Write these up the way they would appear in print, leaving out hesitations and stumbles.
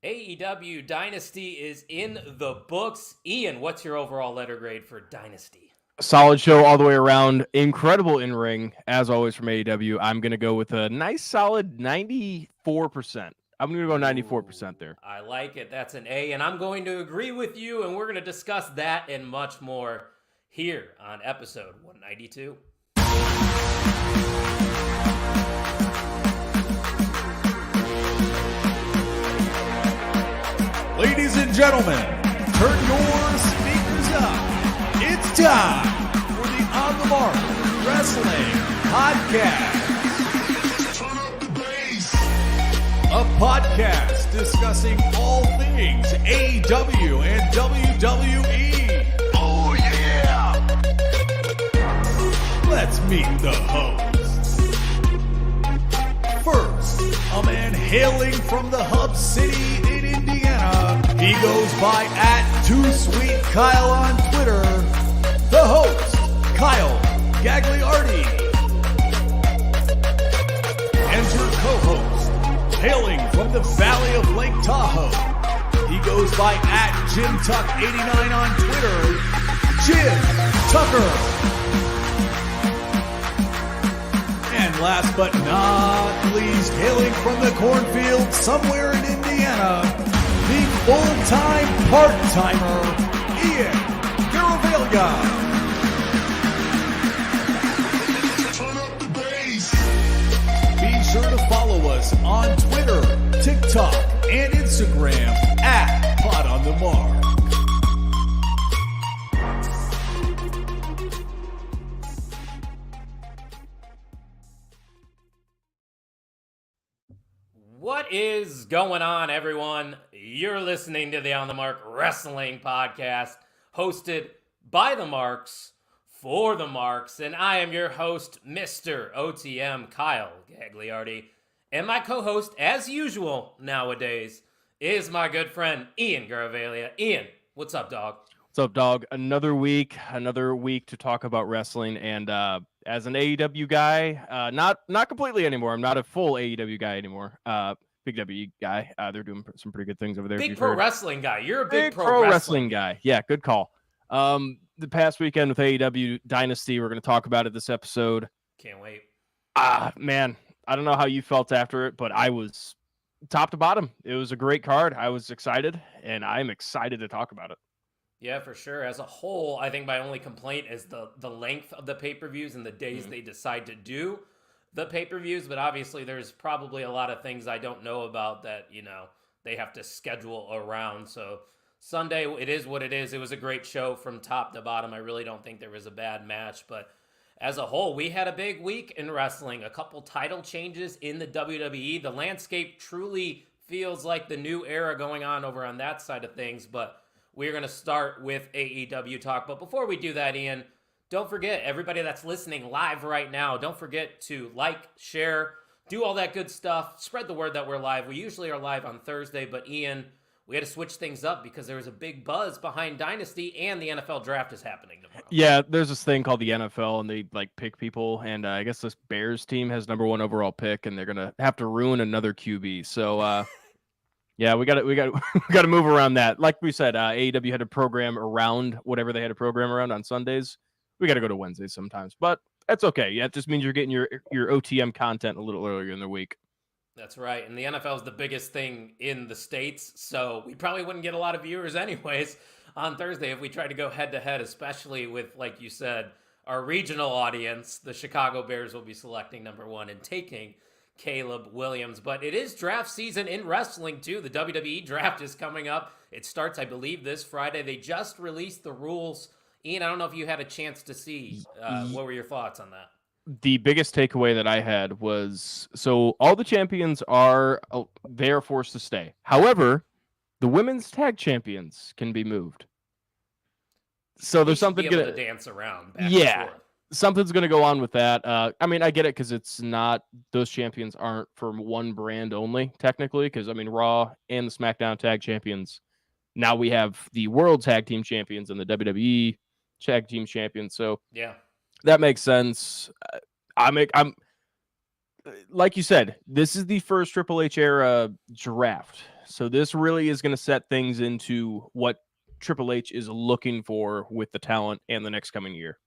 AEW Dynasty is in the books. Ian, what's your overall letter grade for Dynasty? Solid show all the way around. Incredible in ring, as always from AEW. I'm going to go with a nice solid 94%. I'm going to go 94% there. I like it. That's an A, and I'm going to agree with you, and we're going to discuss that and much more here on episode 192. Ladies and gentlemen, turn your speakers up. It's time for the On the Mark Wrestling Podcast. A podcast discussing all things AEW and WWE. Oh yeah! Let's meet the hosts. First, a man hailing from the hub city in Indiana. He goes by @TooSweetKyle on Twitter. The host, Kyle Gagliardi. And your co-host, hailing from the valley of Lake Tahoe. He goes by @JimTuck89 on Twitter. Jim Tucker. And last but not least, hailing from the cornfield somewhere in Indiana, the full-time part-timer, Ian Garavaglia. Be sure to follow us on Twitter, TikTok, and Instagram @PodOnTheMark. What is going on, everyone? You're listening to the On the Mark Wrestling Podcast, hosted by the Marks, for the Marks, and I am your host, Mr. OTM Kyle Gagliardi, and my co-host, as usual nowadays, is my good friend Ian Garavaglia. Ian, what's up, dog? What's up, dog? Another week to talk about wrestling, and as an AEW guy, not completely anymore. I'm not a full AEW guy anymore. Big W guy. They're doing some pretty good things over there. Big pro wrestling guy. You're a big pro wrestling guy. Yeah, good call. The past weekend with AEW Dynasty, we're going to talk about it this episode. Can't wait. Man, I don't know how you felt after it, but I was top to bottom. It was a great card. I was excited, and I'm excited to talk about it. Yeah, for sure. As a whole, I think my only complaint is the length of the pay-per-views and the days they decide to do the pay-per-views. But obviously, there's probably a lot of things I don't know about that, they have to schedule around. So Sunday, it is what it is. It was a great show from top to bottom. I really don't think there was a bad match. But as a whole, we had a big week in wrestling. A couple title changes in the WWE. The landscape truly feels like the new era going on over on that side of things. But we're going to start with AEW talk. But before we do that, Ian, don't forget, everybody that's listening live right now, don't forget to like, share, do all that good stuff. Spread the word that we're live. We usually are live on Thursday, but Ian, we had to switch things up because there was a big buzz behind Dynasty and the NFL draft is happening tomorrow. Yeah, there's this thing called the NFL, and they pick people, and I guess this Bears team has number 1 overall pick, and they're going to have to ruin another QB. So, yeah, we got to move around that. Like we said, AEW had a program around whatever they had a program around on Sundays. We got to go to Wednesdays sometimes, but that's okay. Yeah, it just means you're getting your OTM content a little earlier in the week. That's right, and the NFL is the biggest thing in the States, so we probably wouldn't get a lot of viewers anyways on Thursday if we tried to go head-to-head, especially with, like you said, our regional audience. The Chicago Bears will be selecting number 1 and taking Caleb Williams. But it is draft season in wrestling, too. The WWE draft is coming up. It starts, I believe, this Friday. They just released the rules. Ian, I don't know if you had a chance to see. What were your thoughts on that? The biggest takeaway that I had was, so all the champions are forced to stay. However, the women's tag champions can be moved. So there's something going to dance around. Something's going to go on with that. I mean, I get it because it's not, those champions aren't from one brand only, technically, because, I mean, Raw and the SmackDown tag champions. Now we have the World Tag Team Champions and the WWE Tag Team Champions. So yeah, that makes sense. like you said, this is the first Triple H era draft. So this really is going to set things into what Triple H is looking for with the talent and the next coming year.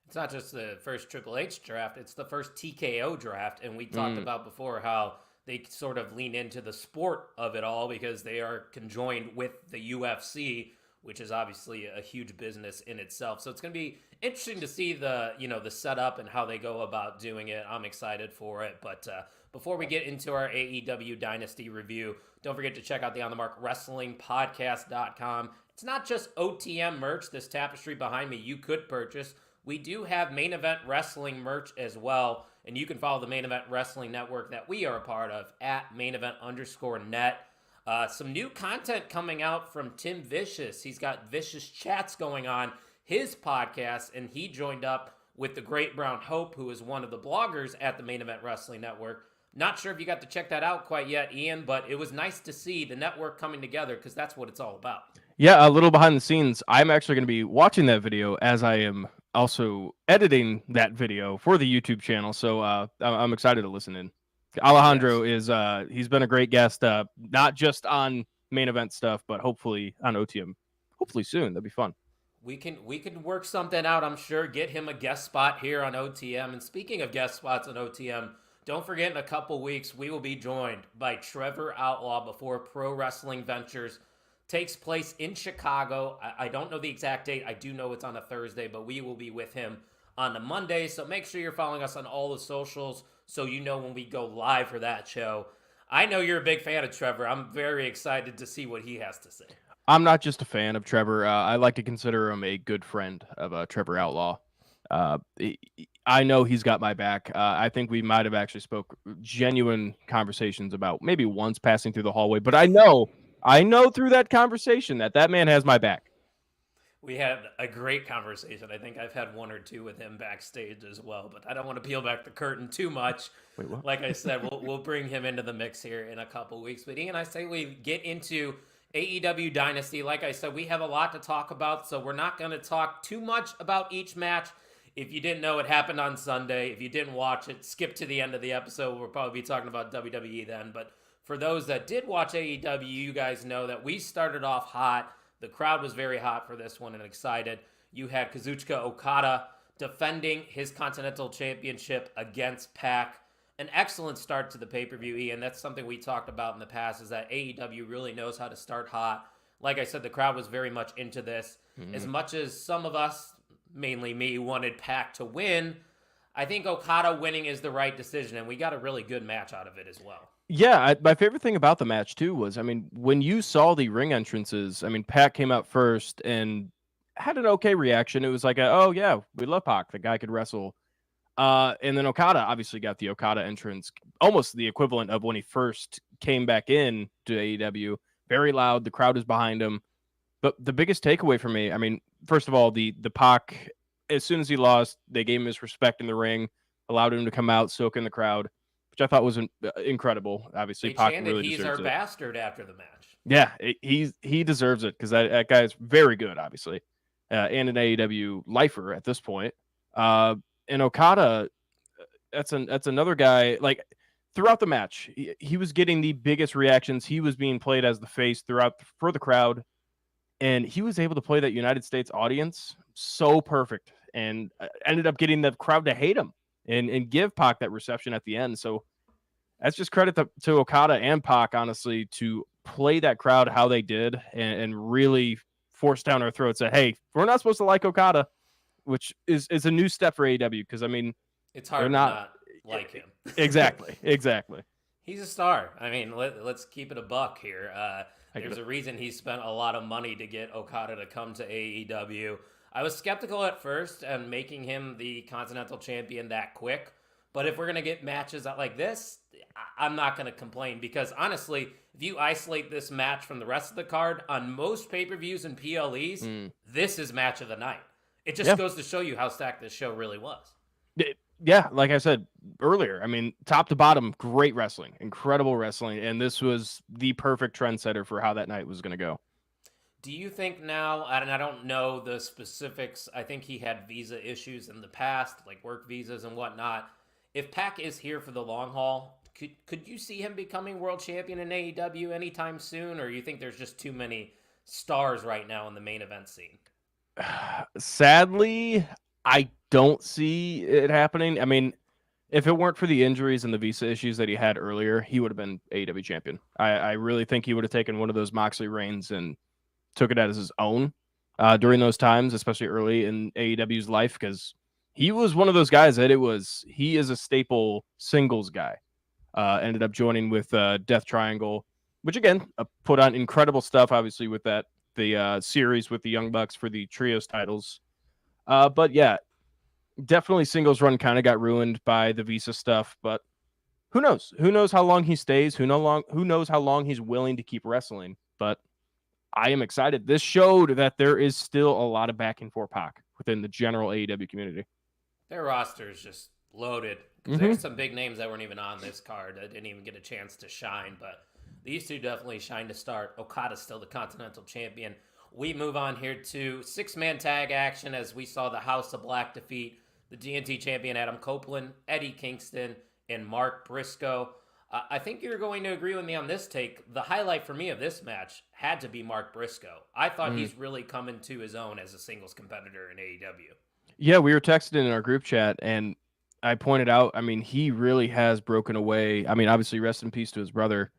It's not just the first Triple H draft, it's the first TKO draft. And we talked about before how they sort of lean into the sport of it all because they are conjoined with the UFC, which is obviously a huge business in itself. So it's going to be interesting to see the setup and how they go about doing it. I'm excited for it. But before we get into our AEW Dynasty review, don't forget to check out the On the Mark Wrestling Podcast.com. It's not just OTM merch. This tapestry behind me you could purchase. We do have Main Event Wrestling merch as well, and you can follow the Main Event Wrestling Network that we are a part of at mainevent_net. Some new content coming out from Tim Vicious. He's got Vicious Chats going on his podcast, and he joined up with the Great Brown Hope, who is one of the bloggers at the Main Event Wrestling Network. Not sure if you got to check that out quite yet, Ian, but it was nice to see the network coming together because that's what it's all about. Yeah, a little behind the scenes. I'm actually going to be watching that video as I am also editing that video for the YouTube channel. So I'm excited to listen in. Alejandro is he's been a great guest, not just on main event stuff, but hopefully on OTM. Hopefully soon. That'd be fun. We can work something out, I'm sure. Get him a guest spot here on OTM. And speaking of guest spots on OTM, don't forget in a couple weeks we will be joined by Trevor Outlaw before Pro Wrestling Ventures takes place in Chicago. I don't know the exact date. I do know it's on a Thursday, but we will be with him on a Monday. So make sure you're following us on all the socials so you know when we go live for that show. I know you're a big fan of Trevor. I'm very excited to see what he has to say. I'm not just a fan of Trevor. I like to consider him a good friend of Trevor Outlaw. I know he's got my back. I think we might have actually spoke genuine conversations about maybe once passing through the hallway, but I know through that conversation that man has my back. We had a great conversation. I think I've had one or two with him backstage as well, but I don't want to peel back the curtain too much. Wait, what? Like I said, we'll bring him into the mix here in a couple weeks. But Ian, I say we get into AEW Dynasty. Like I said, we have a lot to talk about, so we're not going to talk too much about each match. If you didn't know, it happened on Sunday. If you didn't watch it, skip to the end of the episode. We'll probably be talking about WWE then. But for those that did watch AEW, you guys know that we started off hot. The crowd was very hot for this one and excited. You had Kazuchika Okada defending his Continental Championship against Pac. An excellent start to the pay-per-view, Ian. That's something we talked about in the past, is that AEW really knows how to start hot. Like I said, the crowd was very much into this. As much as some of us, mainly me, wanted Pac to win, I think Okada winning is the right decision, and we got a really good match out of it as well. Yeah, my favorite thing about the match, too, was, when you saw the ring entrances, Pac came out first and had an okay reaction. It was like, oh, yeah, we love Pac. The guy could wrestle. And then Okada obviously got the Okada entrance, almost the equivalent of when he first came back in to AEW. Very loud. The crowd is behind him. But the biggest takeaway for me, first of all, the Pac, as soon as he lost, they gave him his respect in the ring, allowed him to come out, soak in the crowd, which I thought was incredible. Obviously, Pac really he's deserves our it. bastard after the match. Yeah, he deserves it because that guy is very good, obviously, and an AEW lifer at this point. And Okada, that's another guy. Like throughout the match, he was getting the biggest reactions. He was being played as the face for the crowd, and he was able to play that United States audience so perfect, and ended up getting the crowd to hate him and give Pac that reception at the end. So that's just credit to Okada and Pac, honestly, to play that crowd how they did and really force down our throats that, hey, we're not supposed to like Okada, which is a new step for AEW because, it's hard to not like him. Exactly. He's a star. Let's keep it a buck here. There's a reason he spent a lot of money to get Okada to come to AEW. I was skeptical at first and making him the Continental Champion that quick. But if we're going to get matches like this, I'm not going to complain because, honestly, if you isolate this match from the rest of the card, on most pay-per-views and PLEs, this is match of the night. It just goes to show you how stacked this show really was. Yeah, like I said earlier, top to bottom, great wrestling, incredible wrestling, and this was the perfect trendsetter for how that night was going to go. Do you think now, and I don't know the specifics, I think he had visa issues in the past, like work visas and whatnot. if Pac is here for the long haul, could you see him becoming world champion in AEW anytime soon, or you think there's just too many stars right now in the main event scene? Sadly, I don't see it happening. I mean, if it weren't for the injuries and the visa issues that he had earlier, he would have been AEW champion. I really think he would have taken one of those Moxley reigns and took it as his own during those times, especially early in AEW's life, because he was one of those guys that he is a staple singles guy. Ended up joining with Death Triangle, which again put on incredible stuff, obviously with the series with the Young Bucks for the trios titles. But yeah, definitely singles run kind of got ruined by the visa stuff, but who knows? Who knows how long he stays? Who knows how long he's willing to keep wrestling? But I am excited. This showed that there is still a lot of backing for Pac within the general AEW community. Their roster is just loaded. Because there's some big names that weren't even on this card that didn't even get a chance to shine, but these two definitely shine to start. Okada's still the Continental Champion. We move on here to six-man tag action as we saw the House of Black defeat the TNT champion Adam Copeland, Eddie Kingston, and Mark Briscoe. I think you're going to agree with me on this take. The highlight for me of this match had to be Mark Briscoe. I thought he's really coming to his own as a singles competitor in AEW. Yeah, we were texting in our group chat, and I pointed out, I mean, he really has broken away. I mean, obviously, rest in peace to his brother.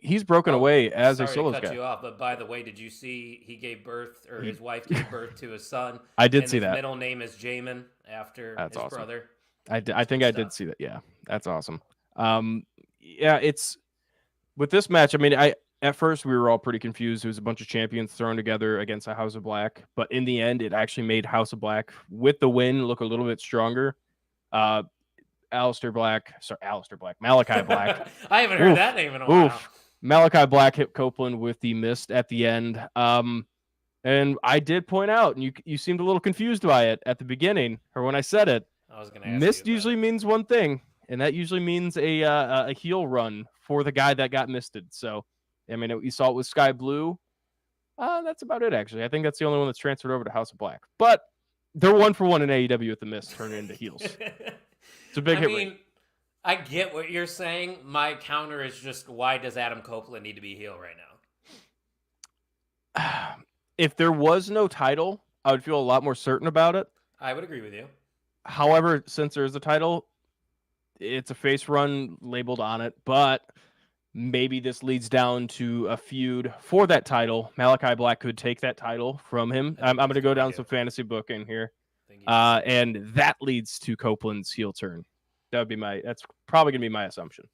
He's broken away as a solo guy. Sorry to cut you off, but by the way, did you see he gave birth, or his wife gave birth to his son? I did see that. His middle name is Jamin after his brother. I think I did see that. Yeah, that's awesome. Yeah, it's with this match. I mean, at first we were all pretty confused. It was a bunch of champions thrown together against a House of Black, but in the end, it actually made House of Black with the win look a little bit stronger. Malachi Black. I haven't heard that name in a while. Malachi Black hit Copeland with the mist at the end. And I did point out, and you seemed a little confused by it at the beginning, or when I said it. I was going to ask mist usually means one thing, and that usually means a heel run for the guy that got misted. So, I mean, you saw it with Sky Blue. That's about it, actually. I think that's the only one that's transferred over to House of Black. But they're 1-for-1 in AEW with the mist turning into heels. It's a big hit rate. I get what you're saying. My counter is just, why does Adam Copeland need to be heel right now? If there was no title, I would feel a lot more certain about it. I would agree with you. However, since there is a title, it's a face run labeled on it, but maybe this leads down to a feud for that title. Malachi Black could take that title from him. I'm going to go down some fantasy booking here. And that leads to Copeland's heel turn. That's probably going to be my assumption.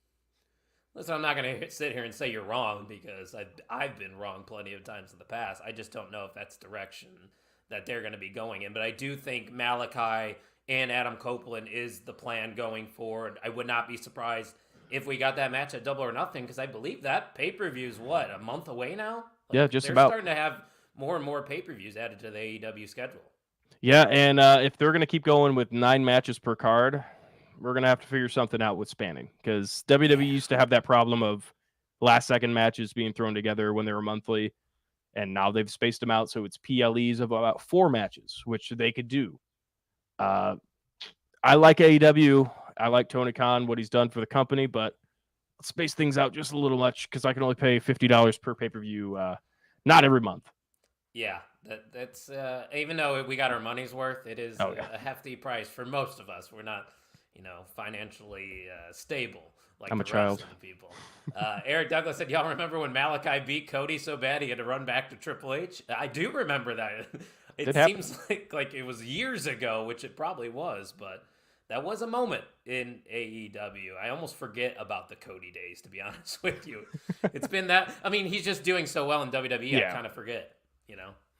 Listen, I'm not going to sit here and say you're wrong, because I've been wrong plenty of times in the past. I just don't know if that's the direction that they're going to be going in. But I do think Malachi and Adam Copeland is the plan going forward. I would not be surprised if we got that match at Double or Nothing, because I believe that pay-per-view is, a month away now? Yeah, just they're about. They're starting to have more and more pay-per-views added to the AEW schedule. Yeah, and if they're going to keep going with 9 matches per card, we're going to have to figure something out with spanning, because WWE used to have that problem of last-second matches being thrown together when they were monthly, and now they've spaced them out, so it's PLEs of about 4 matches, which they could do. I like AEW. I like Tony Khan, what he's done for the company, but let's space things out just a little much, because I can only pay $50 per pay-per-view, not every month. Yeah, that's even though we got our money's worth, it is a hefty price for most of us. We're not, financially stable like I'm the a child. rest of the people. Eric Douglas said, "Y'all remember when Malachi beat Cody so bad he had to run back to Triple H?" I do remember that. It seems like it was years ago, which it probably was, but that was a moment in AEW. I almost forget about the Cody days, to be honest with you. It's been that. I mean, he's just doing so well in WWE. Yeah. I kind of forget.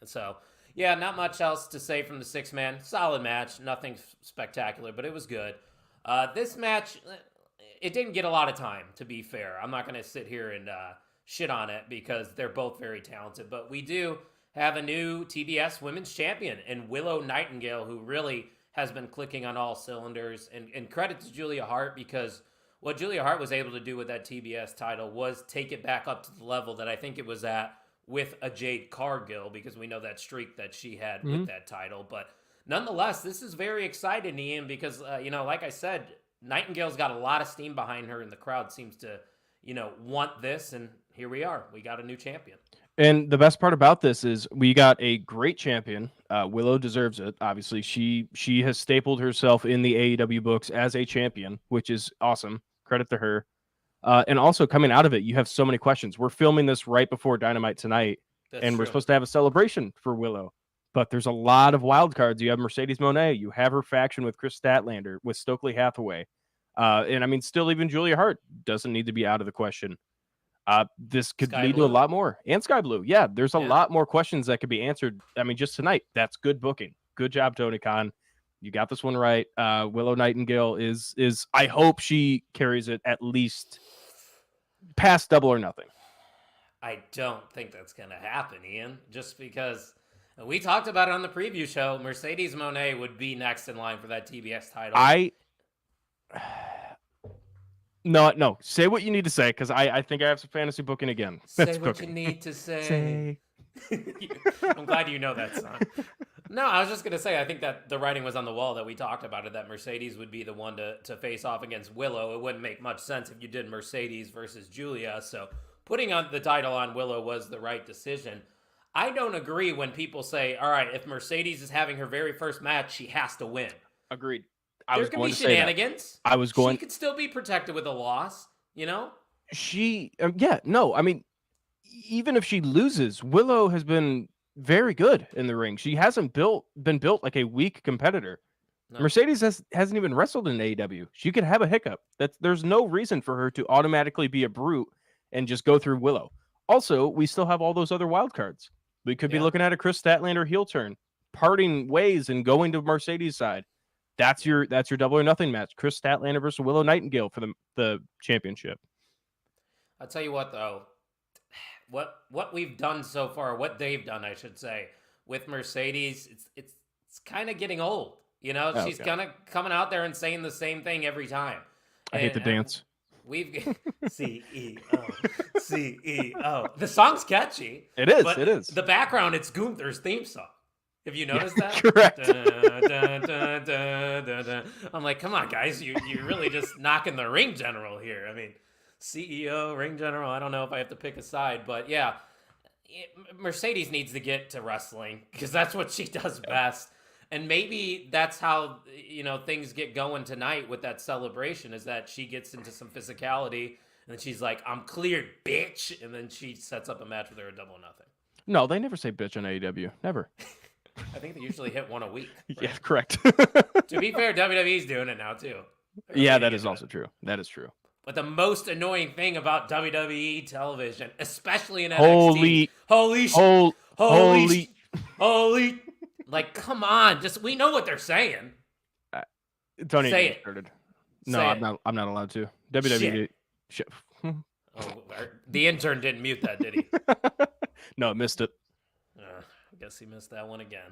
So, yeah, not much else to say from the 6-man. Solid match. Nothing spectacular, but it was good. This match, it didn't get a lot of time, to be fair. I'm not going to sit here and shit on it, because they're both very talented. But we do have a new TBS Women's Champion in Willow Nightingale, who really has been clicking on all cylinders. And credit to Julia Hart, because what Julia Hart was able to do with that TBS title was take it back up to the level that I think it was at with a Jade Cargill, because we know that streak that she had with that title. But nonetheless, this is very exciting, Ian, because, like I said, Nightingale's got a lot of steam behind her, and the crowd seems to, want this. And here we are. We got a new champion. And the best part about this is we got a great champion. Willow deserves it. Obviously, she has stapled herself in the AEW books as a champion, which is awesome. Credit to her. And also coming out of it, you have so many questions. We're filming this right before Dynamite tonight, and we're supposed to have a celebration for Willow. But there's a lot of wild cards. You have Mercedes Moné. You have her faction with Chris Statlander, with Stokely Hathaway. And I mean, still even Julia Hart doesn't need to be out of the question. This could lead to a lot more. And Sky Blue. Yeah, there's a lot more questions that could be answered. I mean, just tonight, that's good booking. Good job, Tony Khan. You got this one right. Willow Nightingale is I hope she carries it at least past Double or Nothing. I don't think that's going to happen, Ian, just because we talked about it on the preview show. Mercedes Moné would be next in line for that TBS title. No. Say what you need to say, because I think I have some fantasy booking again. Say what you need to say. I'm glad you know that song. No, I was just going to say, I think that the writing was on the wall that we talked about it, that Mercedes would be the one to face off against Willow. It wouldn't make much sense if you did Mercedes versus Julia. So putting on the title on Willow was the right decision. I don't agree when people say, all right, if Mercedes is having her very first match, she has to win. Agreed. There's going to be shenanigans. She could still be protected with a loss, I mean, even if she loses, Willow has been very good in the ring. She hasn't been built like a weak competitor. No. Mercedes hasn't even wrestled in AEW. She could have a hiccup. There's no reason for her to automatically be a brute and just go through Willow. Also, we still have all those other wild cards. We could be looking at a Chris Statlander heel turn, parting ways and going to Mercedes' side. That's your Double or Nothing match. Chris Statlander versus Willow Nightingale for the championship. I'll tell you what, though. What we've done so far, what they've done, I should say, with Mercedes, it's kind of getting old. She's kind of coming out there and saying the same thing every time. I hate the dance. We've CEO. The song's catchy. It is. But it is. The background, it's Gunther's theme song. Have you noticed that? Correct. I'm like, come on, guys, you're really just knocking the ring general here. I mean, CEO, ring general. I don't know if I have to pick a side, but yeah, Mercedes needs to get to wrestling because that's what she does best. And maybe that's how, things get going tonight with that celebration, is that she gets into some physicality and then she's like, I'm cleared, bitch. And then she sets up a match with her at Double or Nothing. No, they never say bitch on AEW. Never. I think they usually hit one a week. Right? Yeah, correct. To be fair, WWE's doing it now too. Yeah, that is also true. That is true. But the most annoying thing about WWE television, especially in NXT, holy, like, come on, we know what they're saying. Don't say even get started. No, I'm not allowed to. WWE. Shit. The intern didn't mute that, did he? No, I missed it. I guess he missed that one again.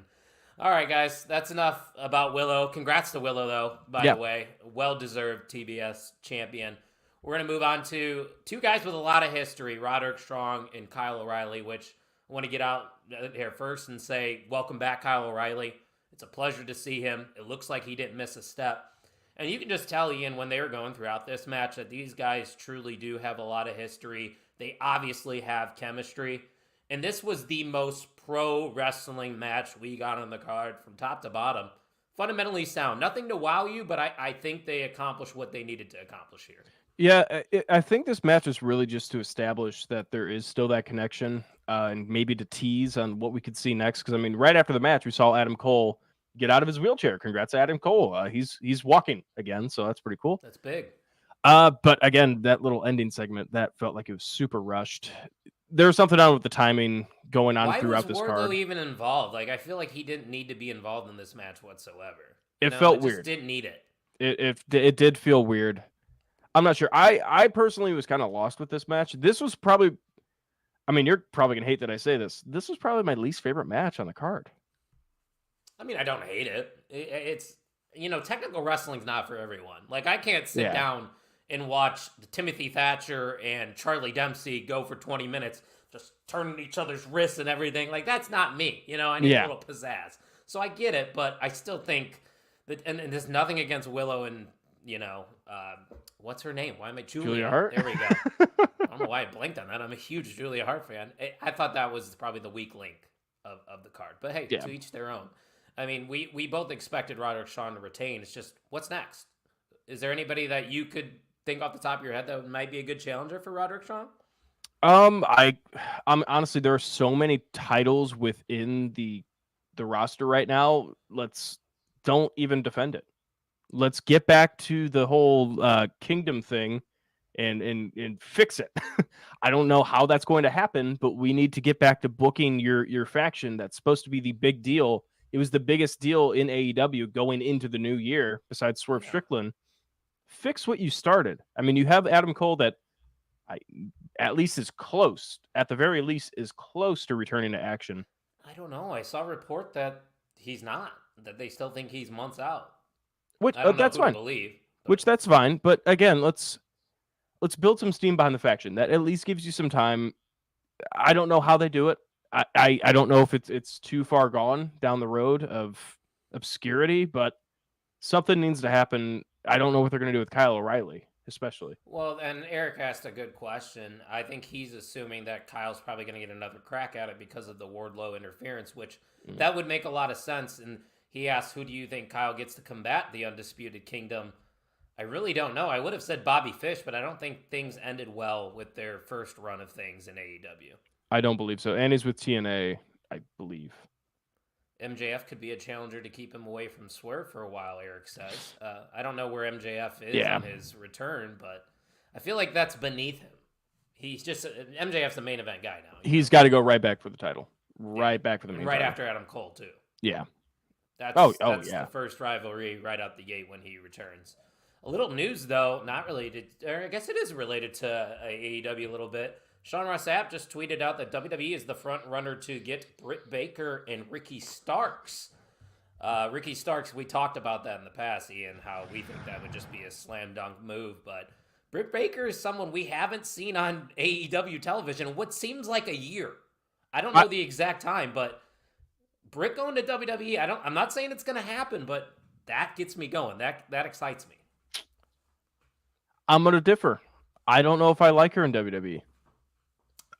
All right, guys, that's enough about Willow. Congrats to Willow, though, by the way. Well-deserved TBS champion. We're going to move on to two guys with a lot of history, Roderick Strong and Kyle O'Reilly, which I want to get out here first and say, welcome back, Kyle O'Reilly. It's a pleasure to see him. It looks like he didn't miss a step. And you can just tell, Ian, when they were going throughout this match, that these guys truly do have a lot of history. They obviously have chemistry. And this was the most pro wrestling match we got on the card from top to bottom. Fundamentally sound. Nothing to wow you, but I think they accomplished what they needed to accomplish here. Yeah, I think this match is really just to establish that there is still that connection and maybe to tease on what we could see next. Because, I mean, right after the match, we saw Adam Cole get out of his wheelchair. Congrats to Adam Cole. He's walking again, so that's pretty cool. That's big. But again, that little ending segment, that felt like it was super rushed. There was something on with the timing going on throughout this card. Why was Wardlow even involved? Like, I feel like he didn't need to be involved in this match whatsoever. It felt weird. Didn't need it. It did feel weird. I'm not sure. I personally was kind of lost with this match. This was probably, I mean, you're probably going to hate that I say this. This was probably my least favorite match on the card. I mean, I don't hate it. It's, technical wrestling's not for everyone. Like, I can't sit down and watch Timothy Thatcher and Charlie Dempsey go for 20 minutes, just turning each other's wrists and everything. Like, that's not me. I need a little pizzazz. So I get it, but I still think that, and there's nothing against Willow and what's her name? Why am I Julia Hart? There we go. I don't know why I blanked on that. I'm a huge Julia Hart fan. I thought that was probably the weak link of the card. But hey, to each their own. I mean, we both expected Roderick Strong to retain. It's just, what's next? Is there anybody that you could think off the top of your head that might be a good challenger for Roderick Strong? I'm honestly, there are so many titles within the roster right now. Don't even defend it. Let's get back to the whole Kingdom thing and fix it. I don't know how that's going to happen, but we need to get back to booking your faction. That's supposed to be the big deal. It was the biggest deal in AEW going into the new year, besides Swerve Strickland. Fix what you started. I mean, you have Adam Cole that at least is close, at the very least, is close to returning to action. I don't know. I saw a report that he's not, that they still think he's months out. Which I don't know that's who fine. to believe, which that's fine. But again, let's build some steam behind the faction. That at least gives you some time. I don't know how they do it. I don't know if it's too far gone down the road of obscurity, but something needs to happen. I don't know what they're going to do with Kyle O'Reilly, especially. Well, and Eric asked a good question. I think he's assuming that Kyle's probably going to get another crack at it because of the Wardlow interference, which that would make a lot of sense. And he asked, who do you think Kyle gets to combat the Undisputed Kingdom? I really don't know. I would have said Bobby Fish, but I don't think things ended well with their first run of things in AEW. I don't believe so. And he's with TNA, I believe. MJF could be a challenger to keep him away from Swerve for a while, Eric says. I don't know where MJF is on his return, but I feel like that's beneath him. He's just MJF's the main event guy now. He's got to go right back for the title. Back for the main title. After Adam Cole, too. Yeah. That's the first rivalry right out the gate when he returns. A little news, though, not related, or I guess it is related to AEW a little bit. Sean Ross Sapp just tweeted out that WWE is the front runner to get Britt Baker and Ricky Starks. Ricky Starks, we talked about that in the past, Ian, how we think that would just be a slam dunk move. But Britt Baker is someone we haven't seen on AEW television in what seems like a year. I don't know the exact time, but Britt going to WWE, I'm not saying it's going to happen, but that gets me going. That excites me. I'm going to differ. I don't know if I like her in WWE.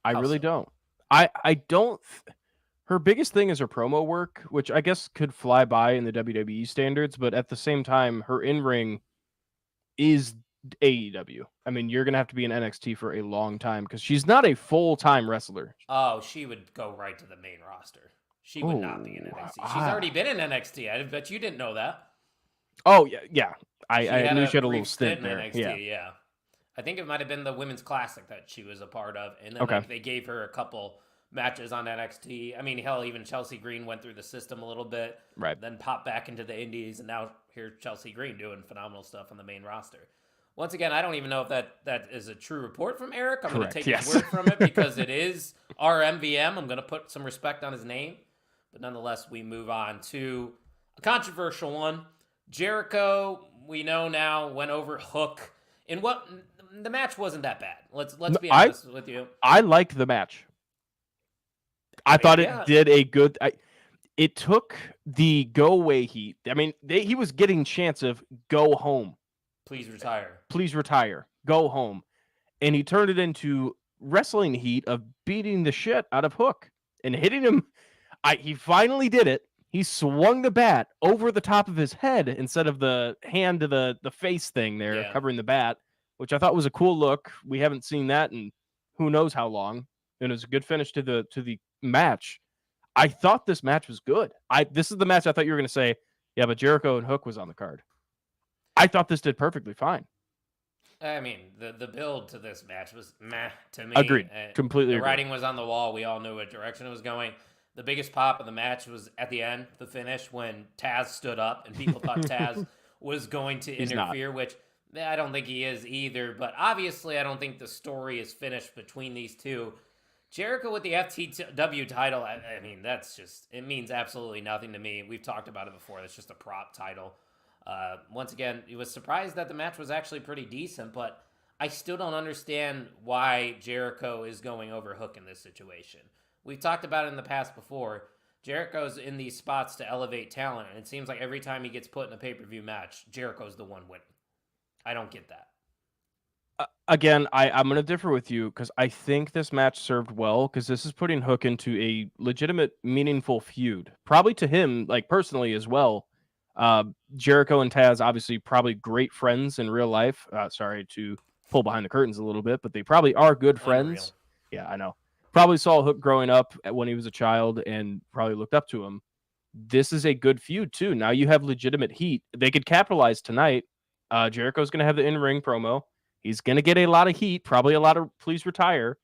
I really don't. I don't. Her biggest thing is her promo work, which I guess could fly by in the WWE standards, but at the same time, her in-ring is AEW. I mean, you're going to have to be in NXT for a long time because she's not a full-time wrestler. Oh, she would go right to the main roster. She would not be in NXT. She's already been in NXT. I bet you didn't know that. Oh, yeah. I knew she had a little stint there. NXT, yeah. I think it might have been the Women's Classic that she was a part of. And then they gave her a couple matches on NXT. I mean, hell, even Chelsea Green went through the system a little bit. Right. Then popped back into the Indies. And now here's Chelsea Green doing phenomenal stuff on the main roster. Once again, I don't even know if that is a true report from Eric. I'm going to take his word from it because it is our MVM. I'm going to put some respect on his name. But nonetheless, we move on to a controversial one. Jericho, we know now, went over Hook. In what the match wasn't that bad. Let's be honest with you. I liked the match. I thought it did a good. It took the go away heat. I mean, he was getting chance of go home. Please retire. Please retire. Go home. And he turned it into wrestling heat of beating the shit out of Hook and hitting him. He finally did it. He swung the bat over the top of his head instead of the hand to the face thing there, covering the bat, which I thought was a cool look. We haven't seen that in who knows how long. And it was a good finish to the match. I thought this match was good. This is the match I thought you were going to say, yeah, but Jericho and Hook was on the card. I thought this did perfectly fine. I mean, the build to this match was meh to me. Agreed. Completely agreed. The writing was on the wall. We all knew what direction it was going. The biggest pop of the match was at the end, the finish, when Taz stood up and people thought Taz was going to interfere, which I don't think he is either. But obviously, I don't think the story is finished between these two. Jericho with the FTW title, I mean, it means absolutely nothing to me. We've talked about it before. It's just a prop title. Once again, he was surprised that the match was actually pretty decent, but I still don't understand why Jericho is going over Hook in this situation. We've talked about it in the past before. Jericho's in these spots to elevate talent, and it seems like every time he gets put in a pay-per-view match, Jericho's the one winning. I don't get that. Again, I'm going to differ with you because I think this match served well because this is putting Hook into a legitimate, meaningful feud. Probably to him, like personally as well. Jericho and Taz, obviously, probably great friends in real life. Sorry to pull behind the curtains a little bit, but they probably are good friends. Unreal. Yeah, I know. Probably saw Hook growing up when he was a child and probably looked up to him. This is a good feud, too. Now you have legitimate heat. They could capitalize tonight. Jericho's going to have the in-ring promo. He's going to get a lot of heat, probably a lot of please retire.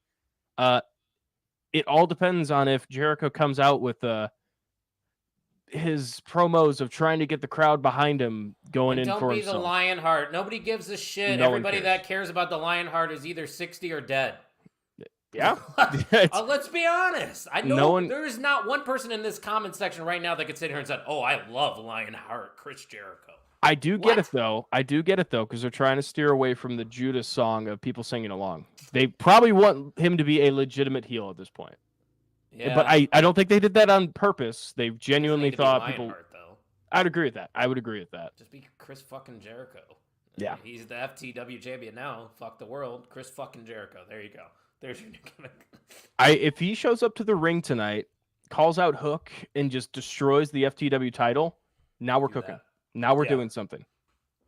It all depends on if Jericho comes out with his promos of trying to get the crowd behind him going and in for himself. Don't be the Lionheart. Nobody gives a shit. Everybody that cares about the Lionheart is either 60 or dead. Yeah. Let's be honest. I know there is not one person in this comment section right now that could sit here and say, "Oh, I love Lionheart, Chris Jericho." I do get it though. Because they're trying to steer away from the Judas song of people singing along. They probably want him to be a legitimate heel at this point. Yeah. But I don't think they did that on purpose. They genuinely thought people. Though. I'd agree with that. I would agree with that. Just be Chris fucking Jericho. Yeah. He's the FTW champion now. Fuck the world. Chris fucking Jericho. There you go. There's your new gimmick. If he shows up to the ring tonight, calls out Hook, and just destroys the FTW title, now we're cooking. Now we're doing something.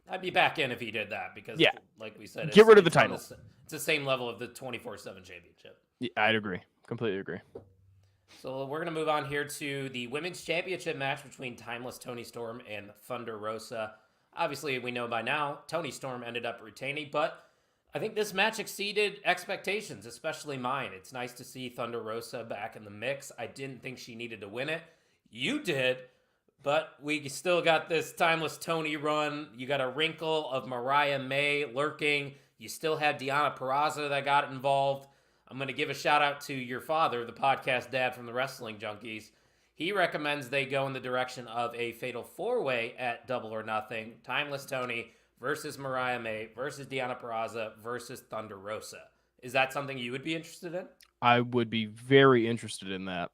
I'd be back in if he did that because, like we said, get rid of the title. It's the same level of the 24/7 championship. Yeah, I'd agree. Completely agree. So we're going to move on here to the women's championship match between Timeless Toni Storm and Thunder Rosa. Obviously, we know by now Toni Storm ended up retaining, but I think this match exceeded expectations, especially mine. It's nice to see Thunder Rosa back in the mix. I didn't think she needed to win it. You did. But we still got this Timeless Toni run. You got a wrinkle of Mariah May lurking. You still had Deonna Purrazzo that got involved. I'm going to give a shout out to your father, the podcast dad from the Wrestling Junkies. He recommends they go in the direction of a fatal four-way at Double or Nothing. Timeless Toni versus Mariah May versus Deonna Purrazzo versus Thunder Rosa. Is that something you would be interested in? I would be very interested in that.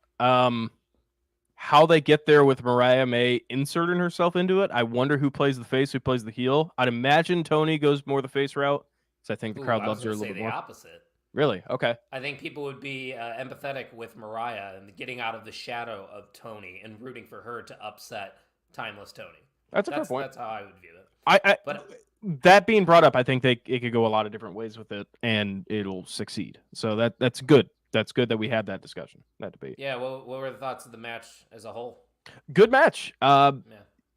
How they get there with Mariah May inserting herself into it, I wonder who plays the face, who plays the heel. I'd imagine Toni goes more the face route, because I think the crowd loves her a little bit more. The opposite. Really? Okay. I think people would be empathetic with Mariah and getting out of the shadow of Toni and rooting for her to upset Timeless Toni. That's a fair point. That's how I would view it. But that being brought up, I think it could go a lot of different ways with it, and it'll succeed. So that's good. That's good that we had that discussion, that debate. Yeah, what were the thoughts of the match as a whole? Good match.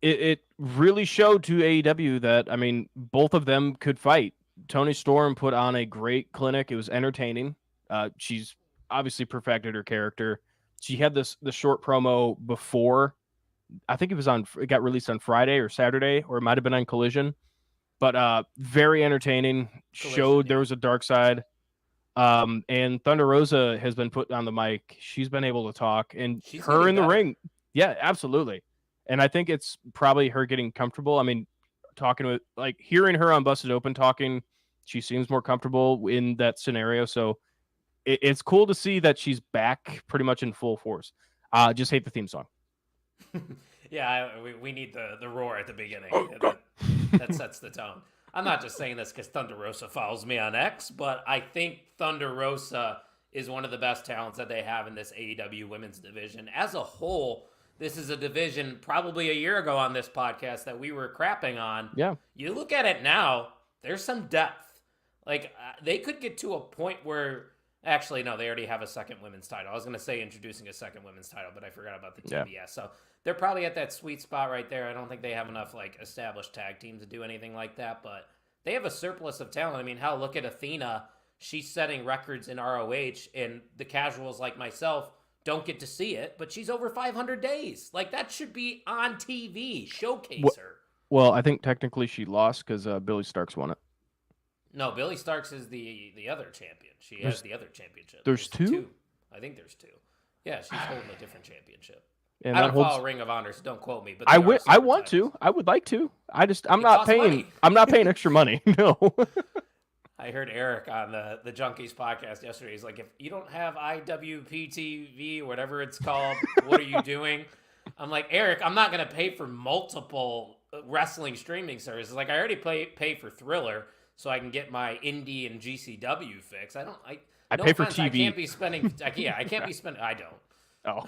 It really showed to AEW that, I mean, both of them could fight. Toni Storm put on a great clinic. It was entertaining. She's obviously perfected her character. She had the short promo before. I think it got released on Friday or Saturday, or it might have been on Collision. But very entertaining. Showed there was a dark side. And Thunder Rosa has been put on the mic. She's been able to talk, and her in the ring. Yeah, absolutely. And I think it's probably her getting comfortable. I mean, hearing her on Busted Open talking, she seems more comfortable in that scenario. So it's cool to see that she's back pretty much in full force. Just hate the theme song. Yeah, we need the roar at the beginning. That sets the tone. I'm not just saying this because Thunder Rosa follows me on X, but I think Thunder Rosa is one of the best talents that they have in this AEW women's division. As a whole, this is a division probably a year ago on this podcast that we were crapping on. Yeah. You look at it now, there's some depth. Like, they could get to a point where... Actually, no, they already have a second women's title. I was going to say introducing a second women's title, but I forgot about the TBS. Yeah. So they're probably at that sweet spot right there. I don't think they have enough established tag teams to do anything like that, but they have a surplus of talent. I mean, hell, look at Athena. She's setting records in ROH, and the casuals like myself don't get to see it, but she's over 500 days. That should be on TV. Showcase her. Well, I think technically she lost because Billy Starks won it. No, Billy Starks is the other champion. She has the other championship. There's two? I think there's two. Yeah, she's holding a different championship. And I don't follow Ring of Honor, so don't quote me. But I want to. I would like to. I'm not paying extra money. No. I heard Eric on the Junkies podcast yesterday. He's like, if you don't have IWPTV, whatever it's called, what are you doing? I'm like, Eric, I'm not going to pay for multiple wrestling streaming services. Like I already pay for Thriller, so I can get my indie and GCW fix. I no pay for offense, I TV. can't be spending. I can't be spending. I don't. Oh,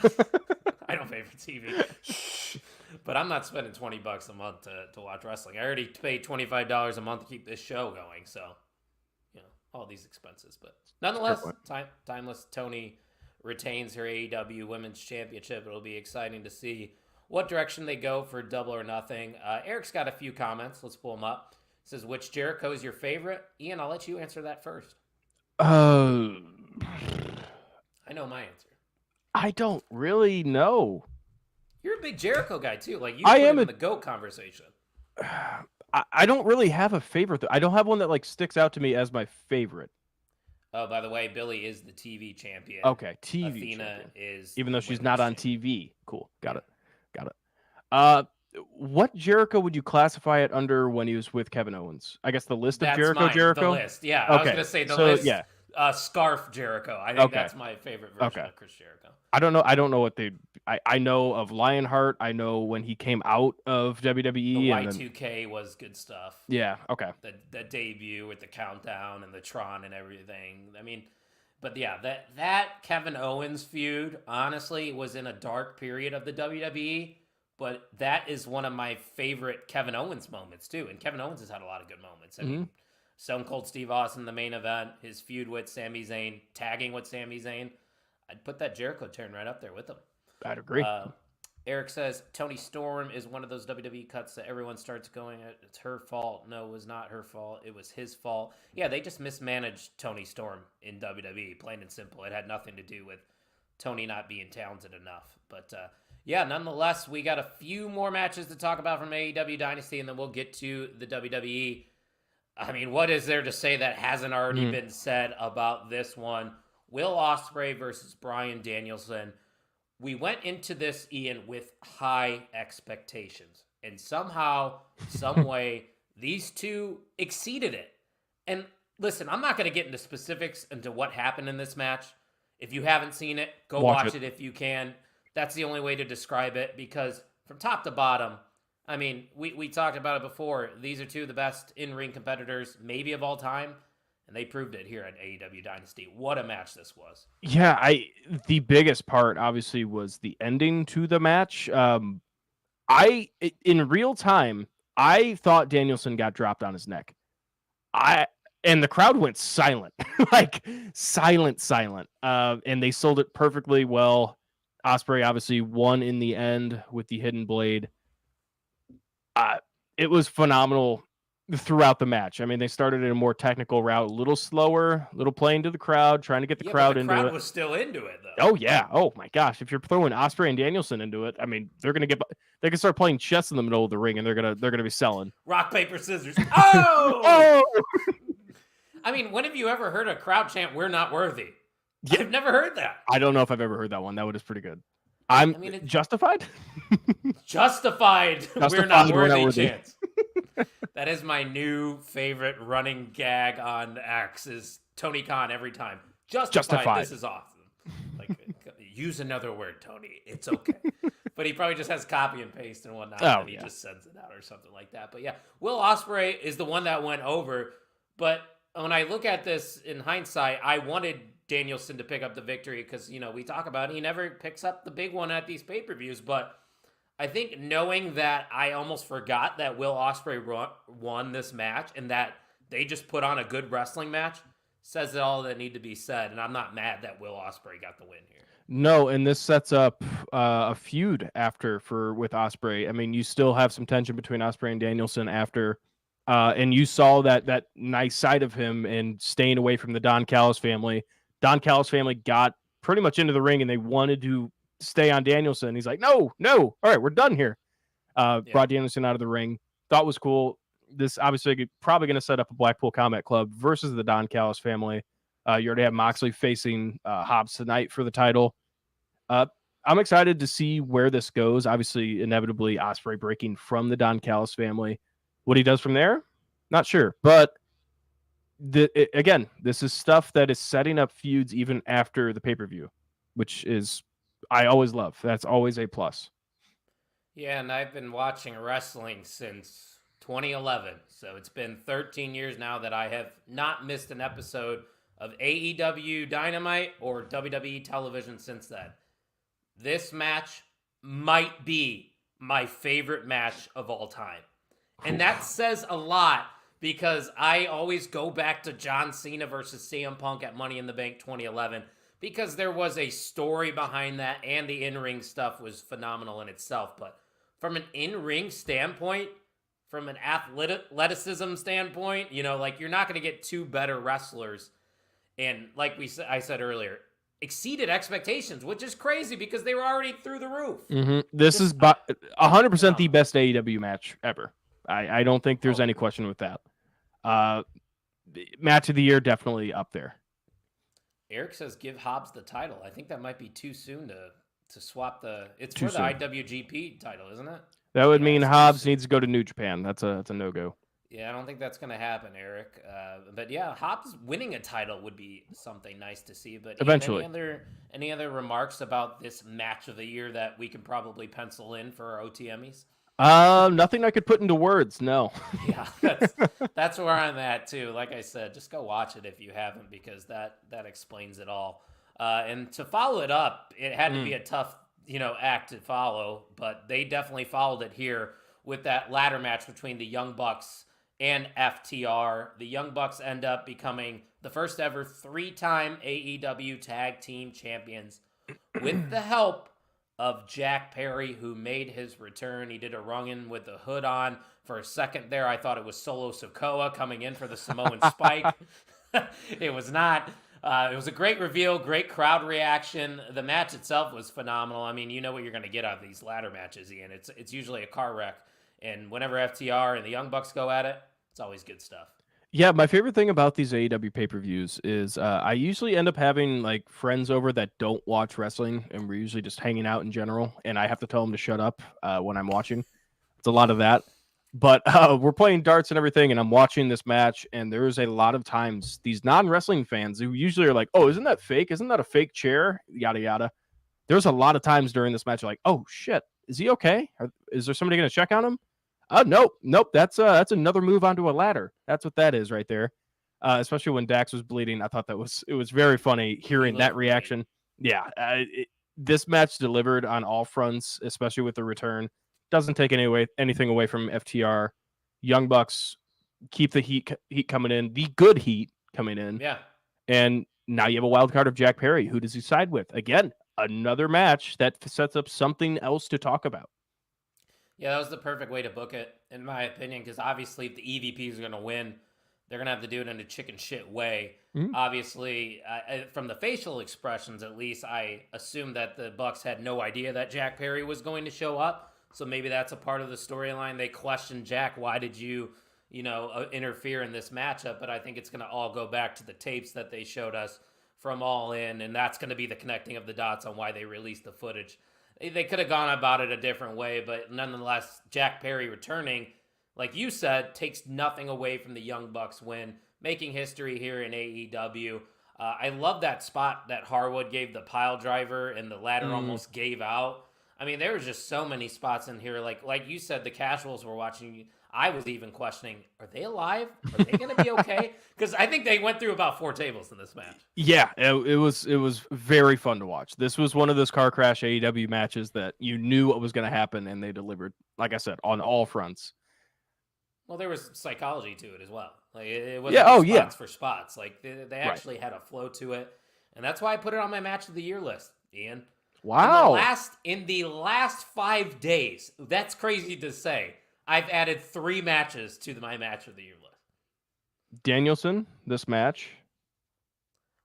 I don't pay for TV. But I'm not spending $20 a month to watch wrestling. I already pay $25 a month to keep this show going. So, all these expenses. But nonetheless, timeless. Tony retains her AEW Women's Championship. It'll be exciting to see what direction they go for Double or Nothing. Eric's got a few comments. Let's pull them up. He says, which Jericho is your favorite? Ian, I'll let you answer that first. I know my answer. I don't really know. You're a big Jericho guy, too. Like, you I put am him in the GOAT conversation. I don't really have a favorite. I don't have one that like sticks out to me as my favorite. Oh, by the way, Billy is the TV champion. Okay, TV Athena champion. is... Even though she's not on TV. Cool. Got it. What Jericho would you classify it under when he was with Kevin Owens? I guess the list of Jericho. The list, yeah. Okay. I was going to say the list. Yeah. Scarf Jericho. I think that's my favorite version of Chris Jericho. I don't know what they... I know of Lionheart. I know when he came out of WWE. The Y2K was good stuff. Yeah, okay. The debut with the countdown and the Tron and everything. I mean, but yeah, that Kevin Owens feud, honestly, was in a dark period of the WWE. But that is one of my favorite Kevin Owens moments, too. And Kevin Owens has had a lot of good moments. I mean, Stone Cold Steve Austin, the main event, his feud with Sami Zayn, tagging with Sami Zayn. I'd put that Jericho turn right up there with him. I'd agree. Eric says, Tony Storm is one of those WWE cuts that everyone starts going, it's her fault. No, it was not her fault. It was his fault. Yeah, they just mismanaged Tony Storm in WWE, plain and simple. It had nothing to do with Tony not being talented enough. But, yeah, nonetheless, we got a few more matches to talk about from AEW Dynasty, and then we'll get to the WWE. I mean, what is there to say that hasn't already been said about this one? Will Ospreay versus Bryan Danielson. We went into this, Ian, with high expectations. And somehow, some way, these two exceeded it. And listen, I'm not going to get into specifics into what happened in this match. If you haven't seen it, go watch it if you can. That's the only way to describe it, because from top to bottom, I mean, we talked about it before. These are two of the best in-ring competitors, maybe of all time. And they proved it here at AEW Dynasty. What a match this was. Yeah, the biggest part, obviously, was the ending to the match. In real time, I thought Danielson got dropped on his neck. And the crowd went silent. Like, silent. And they sold it perfectly well. Ospreay obviously won in the end with the hidden blade. It was phenomenal throughout the match. I mean, they started in a more technical route, a little slower, a little playing to the crowd, trying to get the crowd into it. The crowd was still into it, though. Oh, yeah. Oh, my gosh. If you're throwing Ospreay and Danielson into it, I mean, they can start playing chess in the middle of the ring, and they're gonna be selling. Rock, paper, scissors. Oh! Oh! I mean, when have you ever heard a crowd chant, "We're not worthy"? Yeah. I've never heard that. I don't know if I've ever heard that one. That one is pretty good. Justified? Justified. We're not worthy chants. That is my new favorite running gag on X, is Tony Khan every time. Justified. This is awesome. Like, use another word, Tony. It's okay. But he probably just has copy and paste and whatnot, and he just sends it out or something like that. But yeah, Will Ospreay is the one that went over. But when I look at this in hindsight, I wanted Danielson to pick up the victory because, we talk about it, he never picks up the big one at these pay-per-views. But I think knowing that, I almost forgot that Will Ospreay won this match and that they just put on a good wrestling match says all that need to be said. And I'm not mad that Will Ospreay got the win here. No, and this sets up a feud with Ospreay. I mean, you still have some tension between Ospreay and Danielson after, and you saw that nice side of him and staying away from the Don Callis family. Don Callis family got pretty much into the ring and they wanted to stay on Danielson. He's like, no. All right, we're done here. Brought Danielson out of the ring. Thought was cool. This obviously probably going to set up a Blackpool Combat Club versus the Don Callis family. You already have Moxley facing Hobbs tonight for the title. I'm excited to see where this goes. Obviously, inevitably, Ospreay breaking from the Don Callis family. What he does from there, not sure. But again, this is stuff that is setting up feuds even after the pay-per-view, which is I always love. That's always a plus. Yeah, and I've been watching wrestling since 2011. So it's been 13 years now that I have not missed an episode of AEW Dynamite or WWE television since then. This match might be my favorite match of all time. And that says a lot because I always go back to John Cena versus CM Punk at Money in the Bank 2011 because there was a story behind that and the in-ring stuff was phenomenal in itself. But from an in-ring standpoint, from an athleticism standpoint, like you're not going to get two better wrestlers. And like I said earlier, exceeded expectations, which is crazy because they were already through the roof. This is 100% the best AEW match ever. I don't think there's any question with that. Match of the year, definitely up there. Eric says give Hobbs the title. I think that might be too soon to swap the. It's for the IWGP title, isn't it? That would mean Hobbs needs to go to New Japan. That's a no-go. Yeah, I don't think that's going to happen, Eric. But yeah, Hobbs winning a title would be something nice to see. But eventually, any other remarks about this match of the year that we can probably pencil in for our OTMEs? Nothing I could put into words. No. Yeah, that's where I'm at too. Like I said, just go watch it if you haven't, because that explains it all. And to follow it up, it had to be a tough, act to follow, but they definitely followed it here with that ladder match between the Young Bucks and FTR. The Young Bucks end up becoming the first ever 3-time AEW Tag Team Champions with the help of Jack Perry, who made his return. He did a rung-in with the hood on. For a second there, I thought it was Solo Sikoa coming in for the Samoan Spike. It was not. It was a great reveal, great crowd reaction. The match itself was phenomenal. I mean, you know what you're going to get out of these ladder matches, Ian. It's usually a car wreck. And whenever FTR and the Young Bucks go at it, it's always good stuff. Yeah, my favorite thing about these AEW pay-per-views is I usually end up having like friends over that don't watch wrestling, and we're usually just hanging out in general, and I have to tell them to shut up when I'm watching. It's a lot of that. But we're playing darts and everything, and I'm watching this match, and there's a lot of times these non-wrestling fans who usually are like, oh, isn't that fake? Isn't that a fake chair? Yada, yada. There's a lot of times during this match like, oh, shit, is he okay? Is there somebody going to check on him? Nope. That's another move onto a ladder. That's what that is right there. Especially when Dax was bleeding, I thought it was very funny hearing that reaction. Yeah, this match delivered on all fronts, especially with the return. Doesn't take anything away from FTR. Young Bucks keep the heat coming in, the good heat coming in. Yeah. And now you have a wild card of Jack Perry. Who does he side with? Again, another match that sets up something else to talk about. Yeah, that was the perfect way to book it, in my opinion, because obviously if the EVPs are going to win, they're going to have to do it in a chicken shit way. Mm-hmm. Obviously, from the facial expressions, at least, I assume that the Bucks had no idea that Jack Perry was going to show up. So maybe that's a part of the storyline. They questioned Jack, why did you interfere in this matchup? But I think it's going to all go back to the tapes that they showed us from All In, and that's going to be the connecting of the dots on why they released the footage. They could have gone about it a different way, but nonetheless, Jack Perry returning, like you said, takes nothing away from the Young Bucks win, making history here in AEW. I love that spot that Harwood gave the pile driver and the ladder almost gave out. I mean, there was just so many spots in here. Like you said, the casuals were watching. I was even questioning, are they alive? Are they going to be okay? Because I think they went through about 4 tables in this match. Yeah, it was very fun to watch. This was one of those car crash AEW matches that you knew what was going to happen, and they delivered, like I said, on all fronts. Well, there was psychology to it as well. Like it wasn't spots for spots. Like they actually had a flow to it, and that's why I put it on my match of the year list, Ian. Wow. In the last 5 days, that's crazy to say, I've added 3 matches to my match of the year list. Danielson, this match.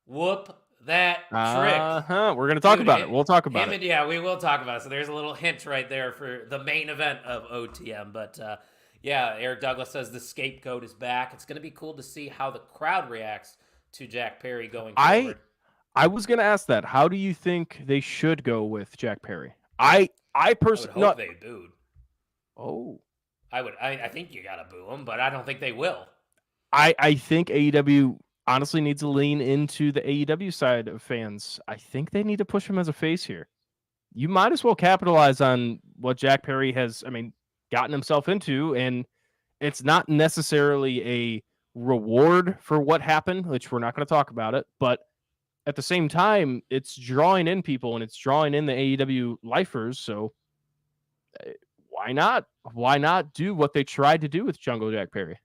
Whoop that trick. We're going to talk about it. We'll talk about it. Yeah, we will talk about it. So there's a little hint right there for the main event of OTM. But yeah, Eric Douglas says the scapegoat is back. It's going to be cool to see how the crowd reacts to Jack Perry going forward. I was going to ask that. How do you think they should go with Jack Perry? I personally hope they booed. Oh. I think you got to boo them, but I don't think they will. I think AEW honestly needs to lean into the AEW side of fans. I think they need to push him as a face here. you might as well capitalize on what Jack Perry has, gotten himself into. And it's not necessarily a reward for what happened, which we're not going to talk about it, but at the same time, it's drawing in people and it's drawing in the AEW lifers. So why not? Why not do what they tried to do with Jungle Jack Perry?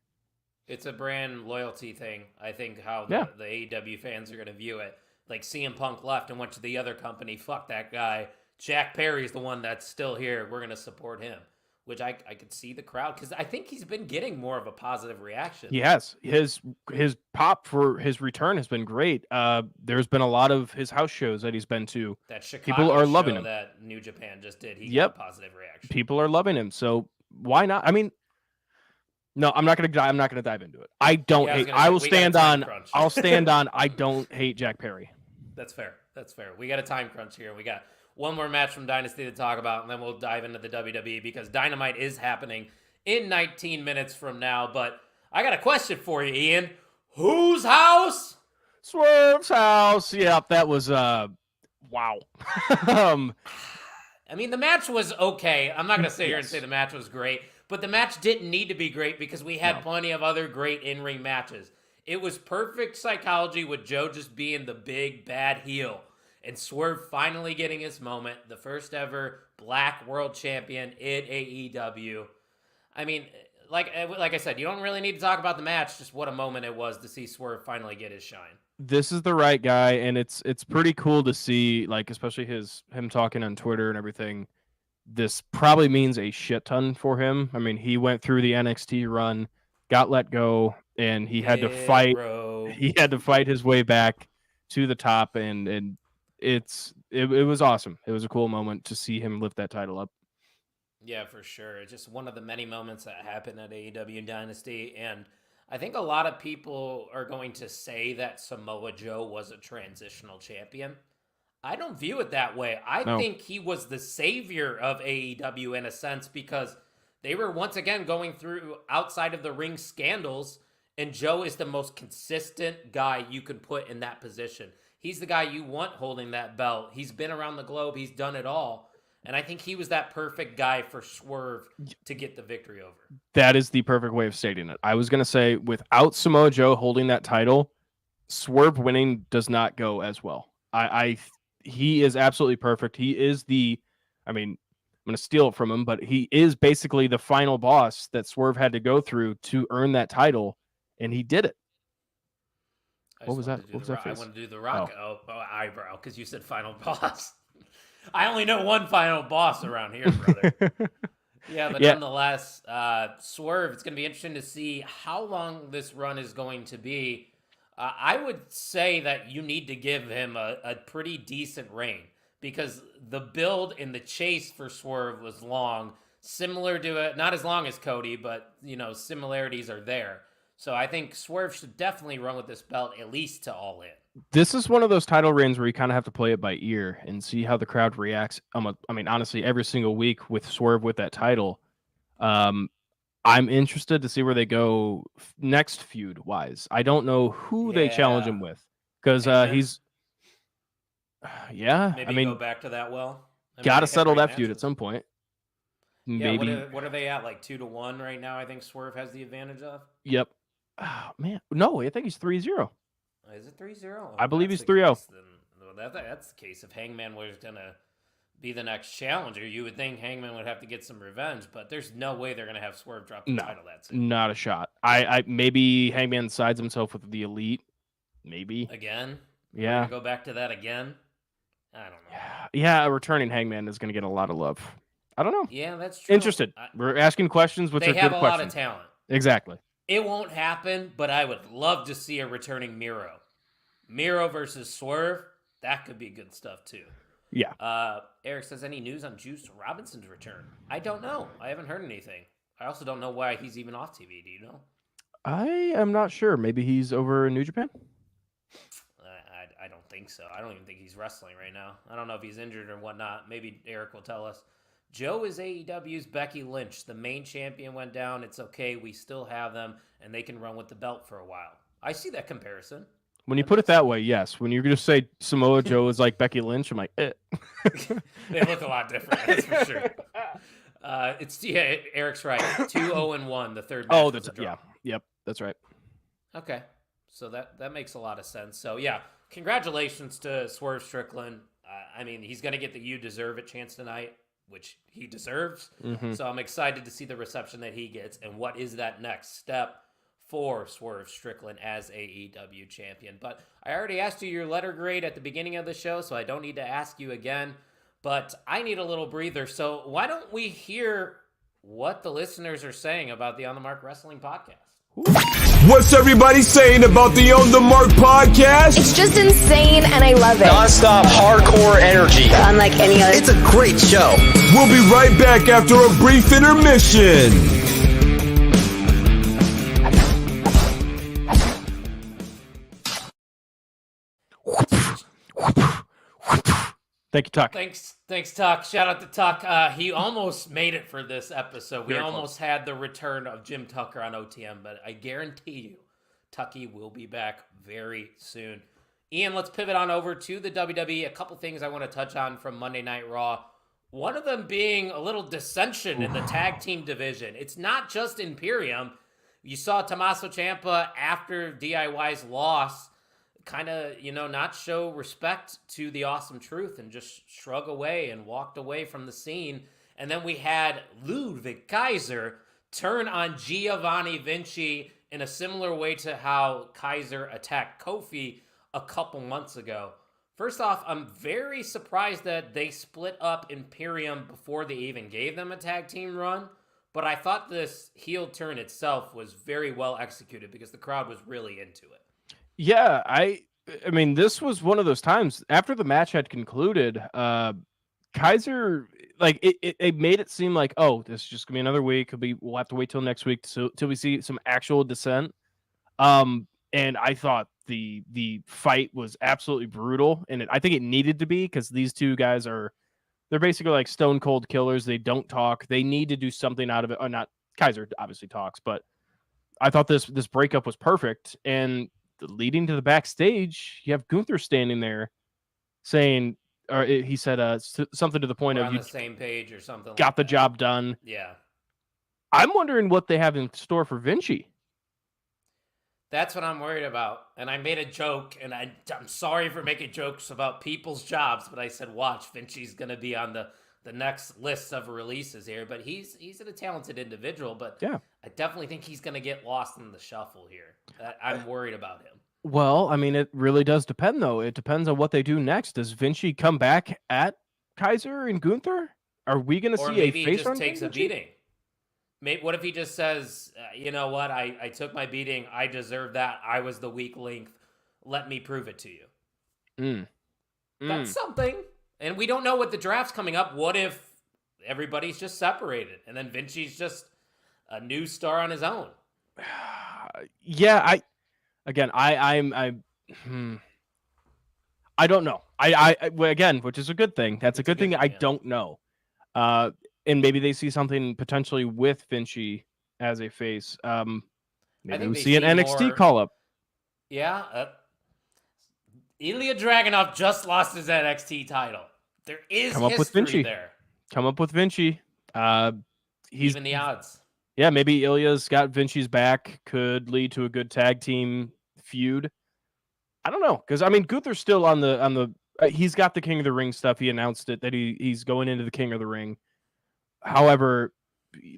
It's a brand loyalty thing. I think how the AEW fans are going to view it. Like CM Punk left and went to the other company. Fuck that guy. Jack Perry's the one that's still here. We're going to support him. Which I could see the crowd, because I think he's been getting more of a positive reaction. He has. His pop for his return has been great. There's been a lot of his house shows that he's been to. That Chicago people are show loving him. that New Japan just did. He got a positive reaction. People are loving him. So why not? No, I'm not gonna dive into it. I don't hate. I'll stand on. I don't hate Jack Perry. That's fair. We got a time crunch here. We got one more match from Dynasty to talk about, and then we'll dive into the WWE, because Dynamite is happening in 19 minutes from now. But I got a question for you, Ian. Whose house? Swerve's house. Yep, that was wow. The match was okay. I'm not going to sit here and say the match was great, but the match didn't need to be great because we had plenty of other great in-ring matches. It was perfect psychology with Joe just being the big bad heel. And Swerve finally getting his moment, the first ever Black World Champion in AEW. Like I said, you don't really need to talk about the match, just what a moment it was to see Swerve finally get his shine. This is the right guy, and it's pretty cool to see, like, especially him talking on Twitter and everything. This probably means a shit ton for him. He went through the NXT run, got let go, and he had to fight. Bro. He had to fight his way back to the top, and it was awesome. It was a cool moment to see him lift that title up. Yeah, for sure. It's just one of the many moments that happened at AEW Dynasty, and I think a lot of people are going to say that Samoa Joe was a transitional champion. I don't view it that way. I think he was the savior of AEW in a sense, because they were once again going through outside of the ring scandals, and Joe is the most consistent guy you could put in that position. He's the guy you want holding that belt. He's been around the globe. He's done it all. And I think he was that perfect guy for Swerve to get the victory over. That is the perfect way of stating it. I was going to say, without Samoa Joe holding that title, Swerve winning does not go as well. He is absolutely perfect. He is I'm going to steal it from him, but he is basically the final boss that Swerve had to go through to earn that title, and he did it. What was that? What was that face? I want to do the Rock eyebrow, because you said final boss. I only know one final boss around here, brother. Nonetheless, Swerve, it's going to be interesting to see how long this run is going to be. I would say that you need to give him a pretty decent reign, because the build and the chase for Swerve was long, similar to it, not as long as Cody, but similarities are there. So I think Swerve should definitely run with this belt at least to All In. This is one of those title reigns where you kind of have to play it by ear and see how the crowd reacts. Honestly, every single week with Swerve with that title, I'm interested to see where they go next feud-wise. I don't know who they challenge him with, because he's... Maybe go back to that well. Got to settle that feud at some point. Maybe. Yeah, what are they at? Like 2-1 right now, I think Swerve has the advantage of? Yep. Oh, man. No, I think he's 3-0. Is it 3-0? I believe he's 3-0. That's the case. If Hangman was going to be the next challenger, you would think Hangman would have to get some revenge, but there's no way they're going to have Swerve drop the title that soon. Not a shot. I maybe Hangman sides himself with the Elite. Maybe. Again? Yeah. Go back to that again? I don't know. Yeah, a returning Hangman is going to get a lot of love. I don't know. Yeah, that's true. Interested. We're asking questions, which are good questions. They have a lot of talent. Exactly. It won't happen, but I would love to see a returning Miro. Miro versus Swerve, that could be good stuff too. Yeah. Eric says, any news on Juice Robinson's return? I don't know. I haven't heard anything. I also don't know why he's even off TV. Do you know? I am not sure. Maybe he's over in New Japan? I don't think so. I don't even think he's wrestling right now. I don't know if he's injured or whatnot. Maybe Eric will tell us. Joe is AEW's Becky Lynch. The main champion went down. It's okay. We still have them, and they can run with the belt for a while. I see that comparison. When you put it that way, yes. When you just say Samoa Joe is like Becky Lynch, I'm like, eh. They look a lot different, that's for sure. Eric's right. 2-0-1, the third match was a draw. Yep, that's right. Okay, so that makes a lot of sense. So yeah, congratulations to Swerve Strickland. I mean, he's going to get the You Deserve It chance tonight, which he deserves. Mm-hmm. So I'm excited to see the reception that he gets and what is that next step for Swerve Strickland as AEW champion. But I already asked you your letter grade at the beginning of the show, so I don't need to ask you again. But I need a little breather, so why don't we hear what the listeners are saying about the On the Mark Wrestling podcast? What's everybody saying about the On the Mark podcast? It's just insane, and I love it. Non-stop hardcore energy. Unlike any other. It's a great show. We'll be right back after a brief intermission. Thank you, Tuck. Thanks, Tuck. Shout out to Tuck. He almost made it for this episode. We Very almost had the return of Jim Tucker on OTM, but I guarantee you, Tucky will be back very soon. Ian, let's pivot on over to the WWE. A couple things I want to touch on from Monday Night Raw. One of them being a little dissension in the tag team division. It's not just Imperium. You saw Tommaso Ciampa after DIY's loss kind of, not show respect to the Awesome Truth and just shrug away and walked away from the scene. And then we had Ludwig Kaiser turn on Giovanni Vinci in a similar way to how Kaiser attacked Kofi a couple months ago. First off, I'm very surprised that they split up Imperium before they even gave them a tag team run. But I thought this heel turn itself was very well executed because the crowd was really into it. Yeah, I mean, this was one of those times after the match had concluded. Kaiser, like it made it seem like, oh, this is just gonna be another week. We'll have to wait till next week till we see some actual dissent. And I thought the fight was absolutely brutal, and I think it needed to be because these two guys they're basically like stone cold killers. They don't talk. They need to do something out of it. Or not. Kaiser obviously talks, but I thought this breakup was perfect. And leading to the backstage, you have Gunther standing there saying, or he said something to the point We're of, on you the same page or something. Got the job done. Yeah. I'm wondering what they have in store for Vinci. That's what I'm worried about. And I made a joke, and I'm sorry for making jokes about people's jobs, but I said, watch, Vinci's going to be on the next list of releases here. But he's a talented individual, but yeah, I definitely think he's going to get lost in the shuffle here. I'm worried about him. Well, I mean, it really does depend, though. It depends on what they do next. Does Vinci come back at Kaiser and Gunther? Are we going to see a face run? Or maybe he just takes a beating. Maybe, what if he just says, you know what, I took my beating. I deserve that. I was the weak link. Let me prove it to you. That's something. And we don't know what the draft's coming up. What if everybody's just separated and then Vinci's just a new star on his own? Yeah, I don't know. Again, which is a good thing. That's a good thing. I don't know. And maybe they see something potentially with Vinci as a face. Maybe we see an NXT call up. Yeah. Ilya Dragunov just lost his NXT title. There is Come up with Vinci. There. Come up with Vinci. He's even the odds. Yeah, maybe Ilya's got Vinci's back. Could lead to a good tag team feud. I don't know, because I mean, Gunther's still on the. He's got the King of the Ring stuff. He announced it that he's going into the King of the Ring. However,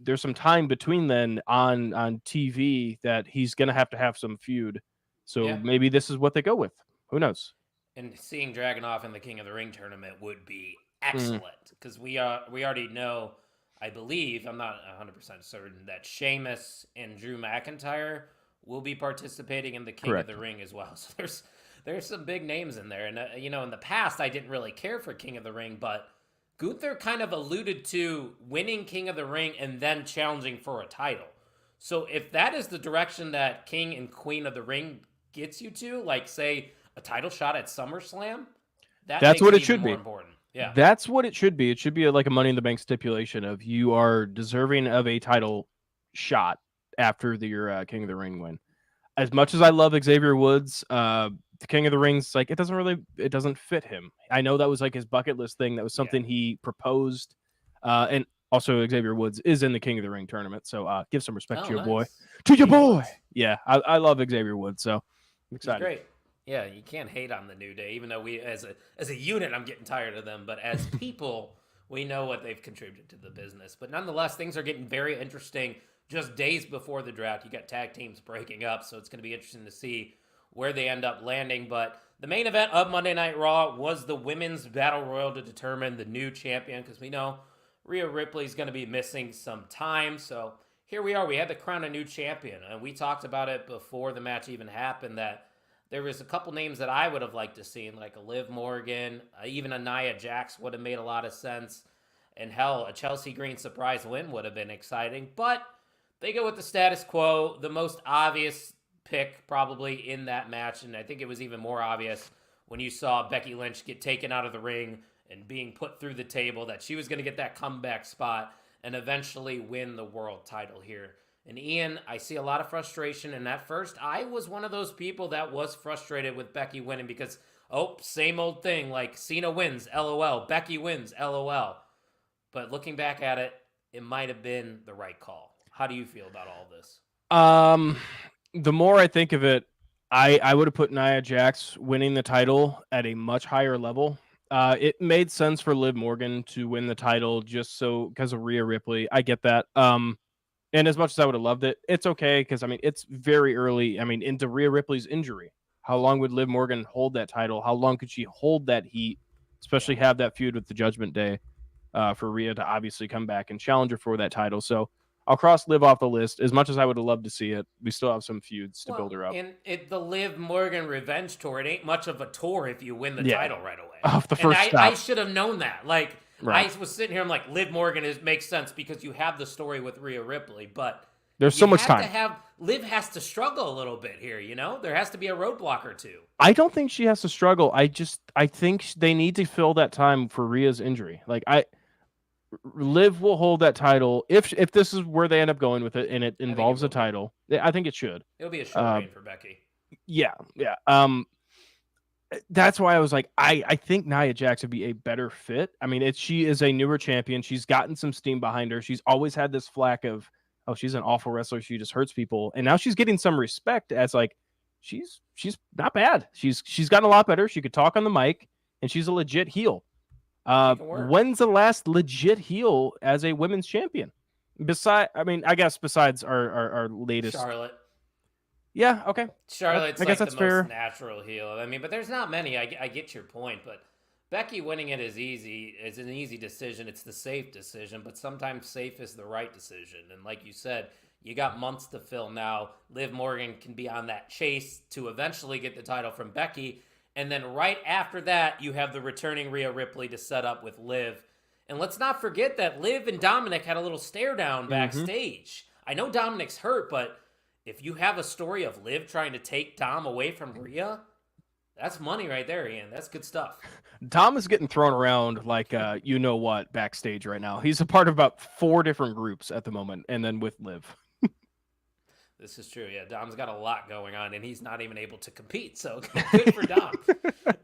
there's some time between then on TV that he's going to have some feud. So maybe this is what they go with. Who knows? And seeing Dragunov in the King of the Ring tournament would be excellent because we already know, I believe, I'm not 100% certain, that Sheamus and Drew McIntyre will be participating in the King of the Ring as well. So there's some big names in there. And, in the past, I didn't really care for King of the Ring, but Gunther kind of alluded to winning King of the Ring and then challenging for a title. So if that is the direction that King and Queen of the Ring gets you to, like, say, a title shot at SummerSlam, that's what it should be. Important. Yeah, that's what it should be. It should be like a Money in the Bank stipulation of you are deserving of a title shot after your King of the Ring win. As much as I love Xavier Woods, the King of the Rings, like, it doesn't fit him. I know that was like his bucket list thing. That was something he proposed. And also Xavier Woods is in the King of the Ring tournament. So give some respect to your boy. To your boy. Yeah, I love Xavier Woods. So I'm excited. He's great. Yeah, you can't hate on the New Day, even though we, as a unit, I'm getting tired of them. But as people, we know what they've contributed to the business. But nonetheless, things are getting very interesting. Just days before the draft, you got tag teams breaking up, so it's going to be interesting to see where they end up landing. But the main event of Monday Night Raw was the Women's Battle Royal to determine the new champion, because we know Rhea Ripley's going to be missing some time. So here we are. We had to crown a new champion, and we talked about it before the match even happened, that there was a couple names that I would have liked to see, like a Liv Morgan, even a Nia Jax would have made a lot of sense. And hell, a Chelsea Green surprise win would have been exciting. But they go with the status quo, the most obvious pick probably in that match. And I think it was even more obvious when you saw Becky Lynch get taken out of the ring and being put through the table that she was going to get that comeback spot and eventually win the world title here. And Ian, I see a lot of frustration. And at first, I was one of those people that was frustrated with Becky winning because, same old thing. Like, Cena wins, LOL. Becky wins, LOL. But looking back at it, it might have been the right call. How do you feel about all this? The more I think of it, I would have put Nia Jax winning the title at a much higher level. It made sense for Liv Morgan to win the title just so because of Rhea Ripley. I get that. And as much as I would have loved it, it's okay because, I mean, it's very early. I mean, into Rhea Ripley's injury. How long would Liv Morgan hold that title? How long could she hold that heat, especially have that feud with the Judgment Day for Rhea to obviously come back and challenge her for that title? So I'll cross Liv off the list. As much as I would have loved to see it, we still have some feuds to build her up. And the Liv Morgan Revenge Tour, it ain't much of a tour if you win the title right away. Off the first stop. I should have known that. Like, I was sitting here, I'm like, Liv Morgan makes sense because you have the story with Rhea Ripley, but there's so much time. Liv has to struggle a little bit here, you know? There has to be a roadblock or two. I don't think she has to struggle. I think they need to fill that time for Rhea's injury. Like, Liv will hold that title if this is where they end up going with it and it involves a title. I think it should. It'll be a short reign for Becky. Yeah. That's why I was like, I think Nia Jax would be a better fit. I mean, she is a newer champion. She's gotten some steam behind her. She's always had this flack of, she's an awful wrestler. She just hurts people. And now she's getting some respect as like, she's not bad. She's gotten a lot better. She could talk on the mic and she's a legit heel. When's the last legit heel as a women's champion? Besides our latest Charlotte. Yeah, okay. Charlotte's I guess like that's the fair. most natural heel. I mean, but there's not many. I get your point, but Becky winning it is easy. It's an easy decision. It's the safe decision, but sometimes safe is the right decision. And like you said, you got months to fill now. Liv Morgan can be on that chase to eventually get the title from Becky. And then right after that, you have the returning Rhea Ripley to set up with Liv. And let's not forget that Liv and Dominic had a little stare down backstage. I know Dominic's hurt, but if you have a story of Liv trying to take Dom away from Rhea, that's money right there, Ian. That's good stuff. Dom is getting thrown around like you know what backstage right now. He's a part of about 4 different groups at the moment, and then with Liv. This is true. Yeah, Dom's got a lot going on, and he's not even able to compete. So good for Dom.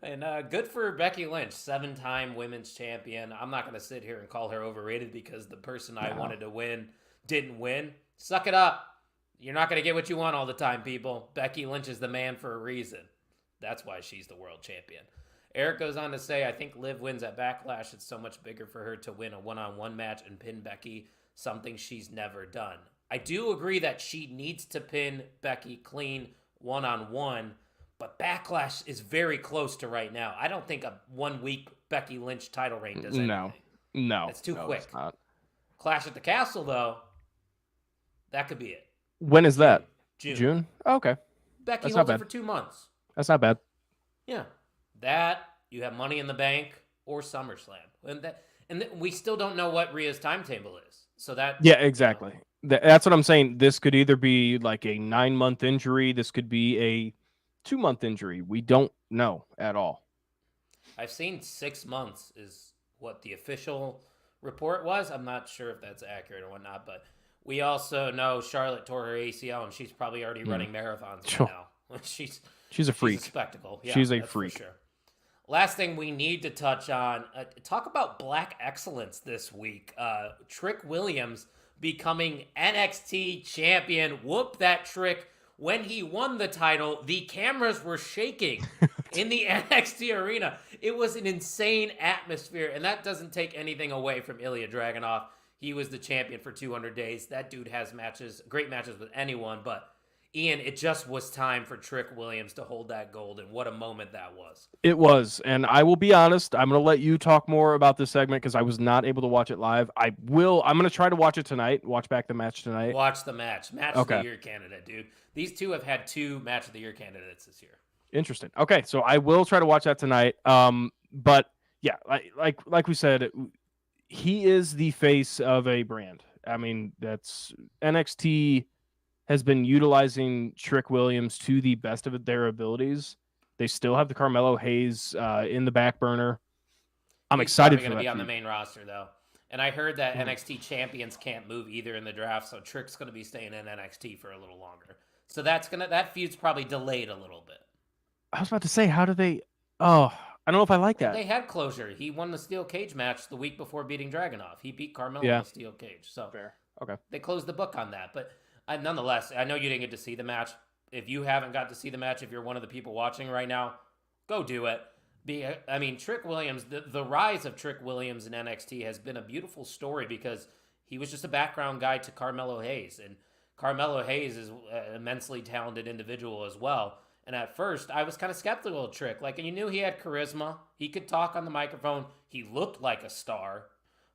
And good for Becky Lynch, 7-time women's champion. I'm not going to sit here and call her overrated because the person I wanted to win didn't win. Suck it up. You're not going to get what you want all the time, people. Becky Lynch is the man for a reason. That's why she's the world champion. Eric goes on to say, I think Liv wins at Backlash. It's so much bigger for her to win a one-on-one match and pin Becky, something she's never done. I do agree that she needs to pin Becky clean one-on-one, but Backlash is very close to right now. I don't think a 1-week Becky Lynch title reign does anything. No. That's too quick. It's not. Clash at the Castle, though, that could be it. When is that? June. Oh, okay. Becky holds it for 2 months. That's not bad. Yeah. That, you have Money in the Bank, or SummerSlam. And we still don't know what Rhea's timetable is. So that... Yeah, exactly. That's what I'm saying. This could either be like a 9-month injury. This could be a 2-month injury. We don't know at all. I've seen 6 months is what the official report was. I'm not sure if that's accurate or whatnot, but we also know Charlotte tore her ACL, and she's probably already running marathons right now. She's a freak. She's a spectacle. Yeah, She's a that's freak. for sure. Last thing we need to touch on, talk about black excellence this week. Trick Williams becoming NXT champion. Whoop that Trick. When he won the title, the cameras were shaking in the NXT arena. It was an insane atmosphere, and that doesn't take anything away from Ilya Dragunov. He was the champion for 200 days. That dude has great matches with anyone, but Ian, it just was time for Trick Williams to hold that gold, and what a moment that was. It was, and I will be honest, I'm going to let you talk more about this segment because I was not able to watch it live. I'm going to try to watch it tonight, watch back the match tonight. Watch the match. Match of the Year candidate, dude. These two have had 2 Match of the Year candidates this year. Interesting. Okay, so I will try to watch that tonight. But yeah, like we said, he is the face of a brand. I mean, that's NXT has been utilizing Trick Williams to the best of their abilities. They still have the Carmelo Hayes in the back burner. I'm excited for that. He's going to be on the main roster, though. And I heard that NXT champions can't move either in the draft, so Trick's going to be staying in NXT for a little longer. So that feud's probably delayed a little bit. I was about to say, how do they... Oh, I don't know if I like that. They had closure. He won the steel cage match the week before beating Dragunov. He beat Carmelo in the steel cage. So fair. Okay. They closed the book on that. But nonetheless, I know you didn't get to see the match. If you haven't got to see the match, if you're one of the people watching right now, go do it. Trick Williams, the rise of Trick Williams in NXT has been a beautiful story because he was just a background guy to Carmelo Hayes. And Carmelo Hayes is an immensely talented individual as well. And at first, I was kind of skeptical of Trick. Like, you knew he had charisma. He could talk on the microphone. He looked like a star.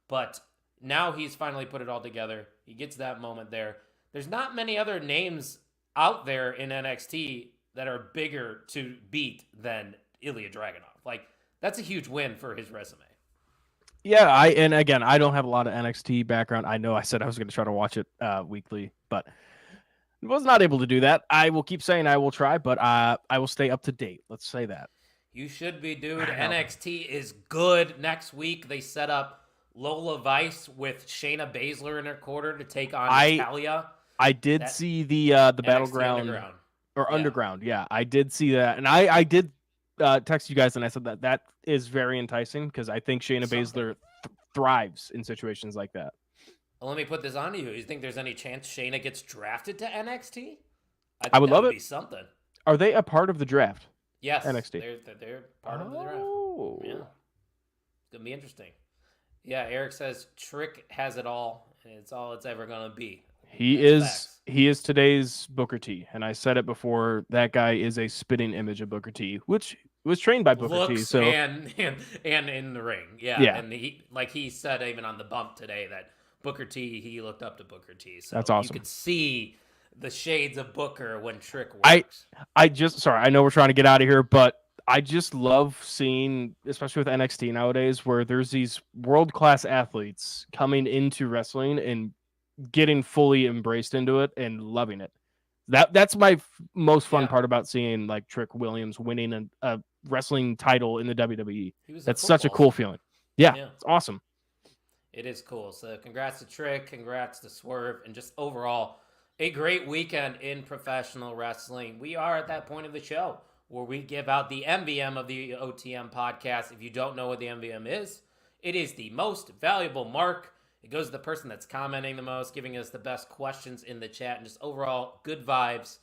But now he's finally put it all together. He gets that moment there. There's not many other names out there in NXT that are bigger to beat than Ilya Dragunov. Like, that's a huge win for his resume. Yeah, I don't have a lot of NXT background. I know I said I was going to try to watch it weekly, but was not able to do that. I will keep saying I will try, but I will stay up to date. Let's say that. You should be, dude. NXT is good. Next week, they set up Lola Vice with Shayna Baszler in her corner to take on Natalya. I did see the Battleground Underground. Yeah, I did see that. And I did text you guys and I said that is very enticing because I think Shayna Baszler thrives in situations like that. Well, let me put this on you. You think there's any chance Shayna gets drafted to NXT? I would love it. Be something. Are they a part of the draft? Yes. NXT. They're part of the draft. Yeah. It's going to be interesting. Yeah, Eric says Trick has it all, and it's all it's ever going to be. He is today's Booker T, and I said it before. That guy is a spitting image of Booker T, which was trained by Booker T. So and in the ring, yeah. And he said even on the bump today that Booker T, he looked up to Booker T. So that's awesome. You could see the shades of Booker when Trick works. I know we're trying to get out of here, but I just love seeing, especially with NXT nowadays, where there's these world-class athletes coming into wrestling and getting fully embraced into it and loving it. That's my most fun part about seeing like Trick Williams winning a wrestling title in the WWE. That's such a cool feeling. Yeah, it's awesome. It is cool. So congrats to Trick, congrats to Swerve, and just overall a great weekend in professional wrestling. We are at that point of the show where we give out the MVM of the OTM podcast. If you don't know what the MVM is, it is the most valuable mark. It goes to the person that's commenting the most, giving us the best questions in the chat, and just overall good vibes.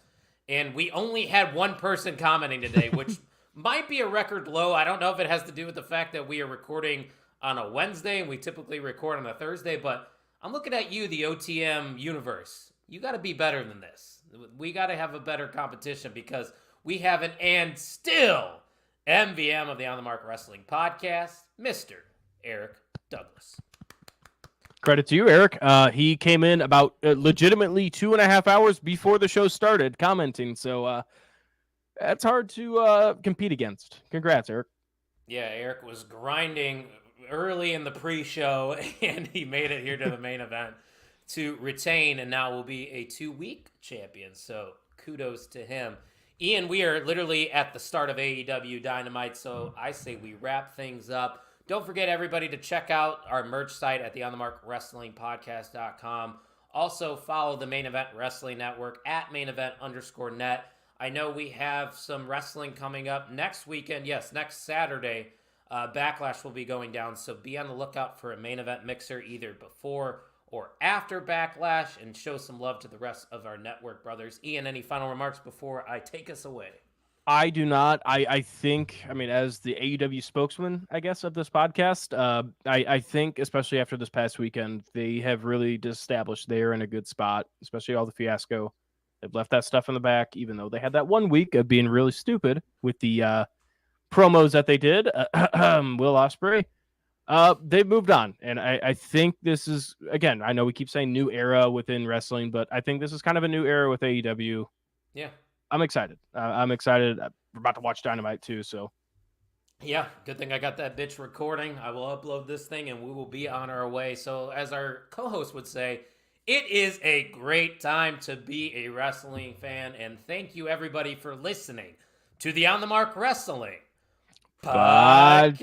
And we only had one person commenting today, which might be a record low. I don't know if it has to do with the fact that we are recording on a Wednesday and we typically record on a Thursday, but I'm looking at you, the OTM universe. You got to be better than this. We got to have a better competition because we have an and still MVM of the On the Mark Wrestling podcast, Mr. Eric Douglas. Credit to you, Eric. He came in about legitimately 2.5 hours before the show started commenting, so that's hard to compete against. Congrats, Eric. Yeah, Eric was grinding early in the pre-show, and he made it here to the main event to retain, and now will be a 2-week champion, so kudos to him. Ian, we are literally at the start of AEW Dynamite, so I say we wrap things up. Don't forget, everybody, to check out our merch site at the OnTheMarkWrestlingPodcast.com. Also, follow the Main Event Wrestling Network at main event_net. I know we have some wrestling coming up next weekend. Yes, next Saturday, Backlash will be going down. So be on the lookout for a main event mixer either before or after Backlash, and show some love to the rest of our network brothers. Ian, any final remarks before I take us away? I do not. I think, I mean, as the AEW spokesman, I guess, of this podcast, I think, especially after this past weekend, they have really established they're in a good spot, especially all the fiasco. They've left that stuff in the back, even though they had that 1 week of being really stupid with the promos that they did. Will Ospreay. They've moved on, and I think this is, again, I know we keep saying new era within wrestling, but I think this is kind of a new era with AEW. Yeah. I'm excited. I'm excited. We're about to watch Dynamite too, so. Yeah, good thing I got that bitch recording. I will upload this thing, and we will be on our way. So as our co-host would say, it is a great time to be a wrestling fan, and thank you everybody for listening to the On the Mark Wrestling Podcast.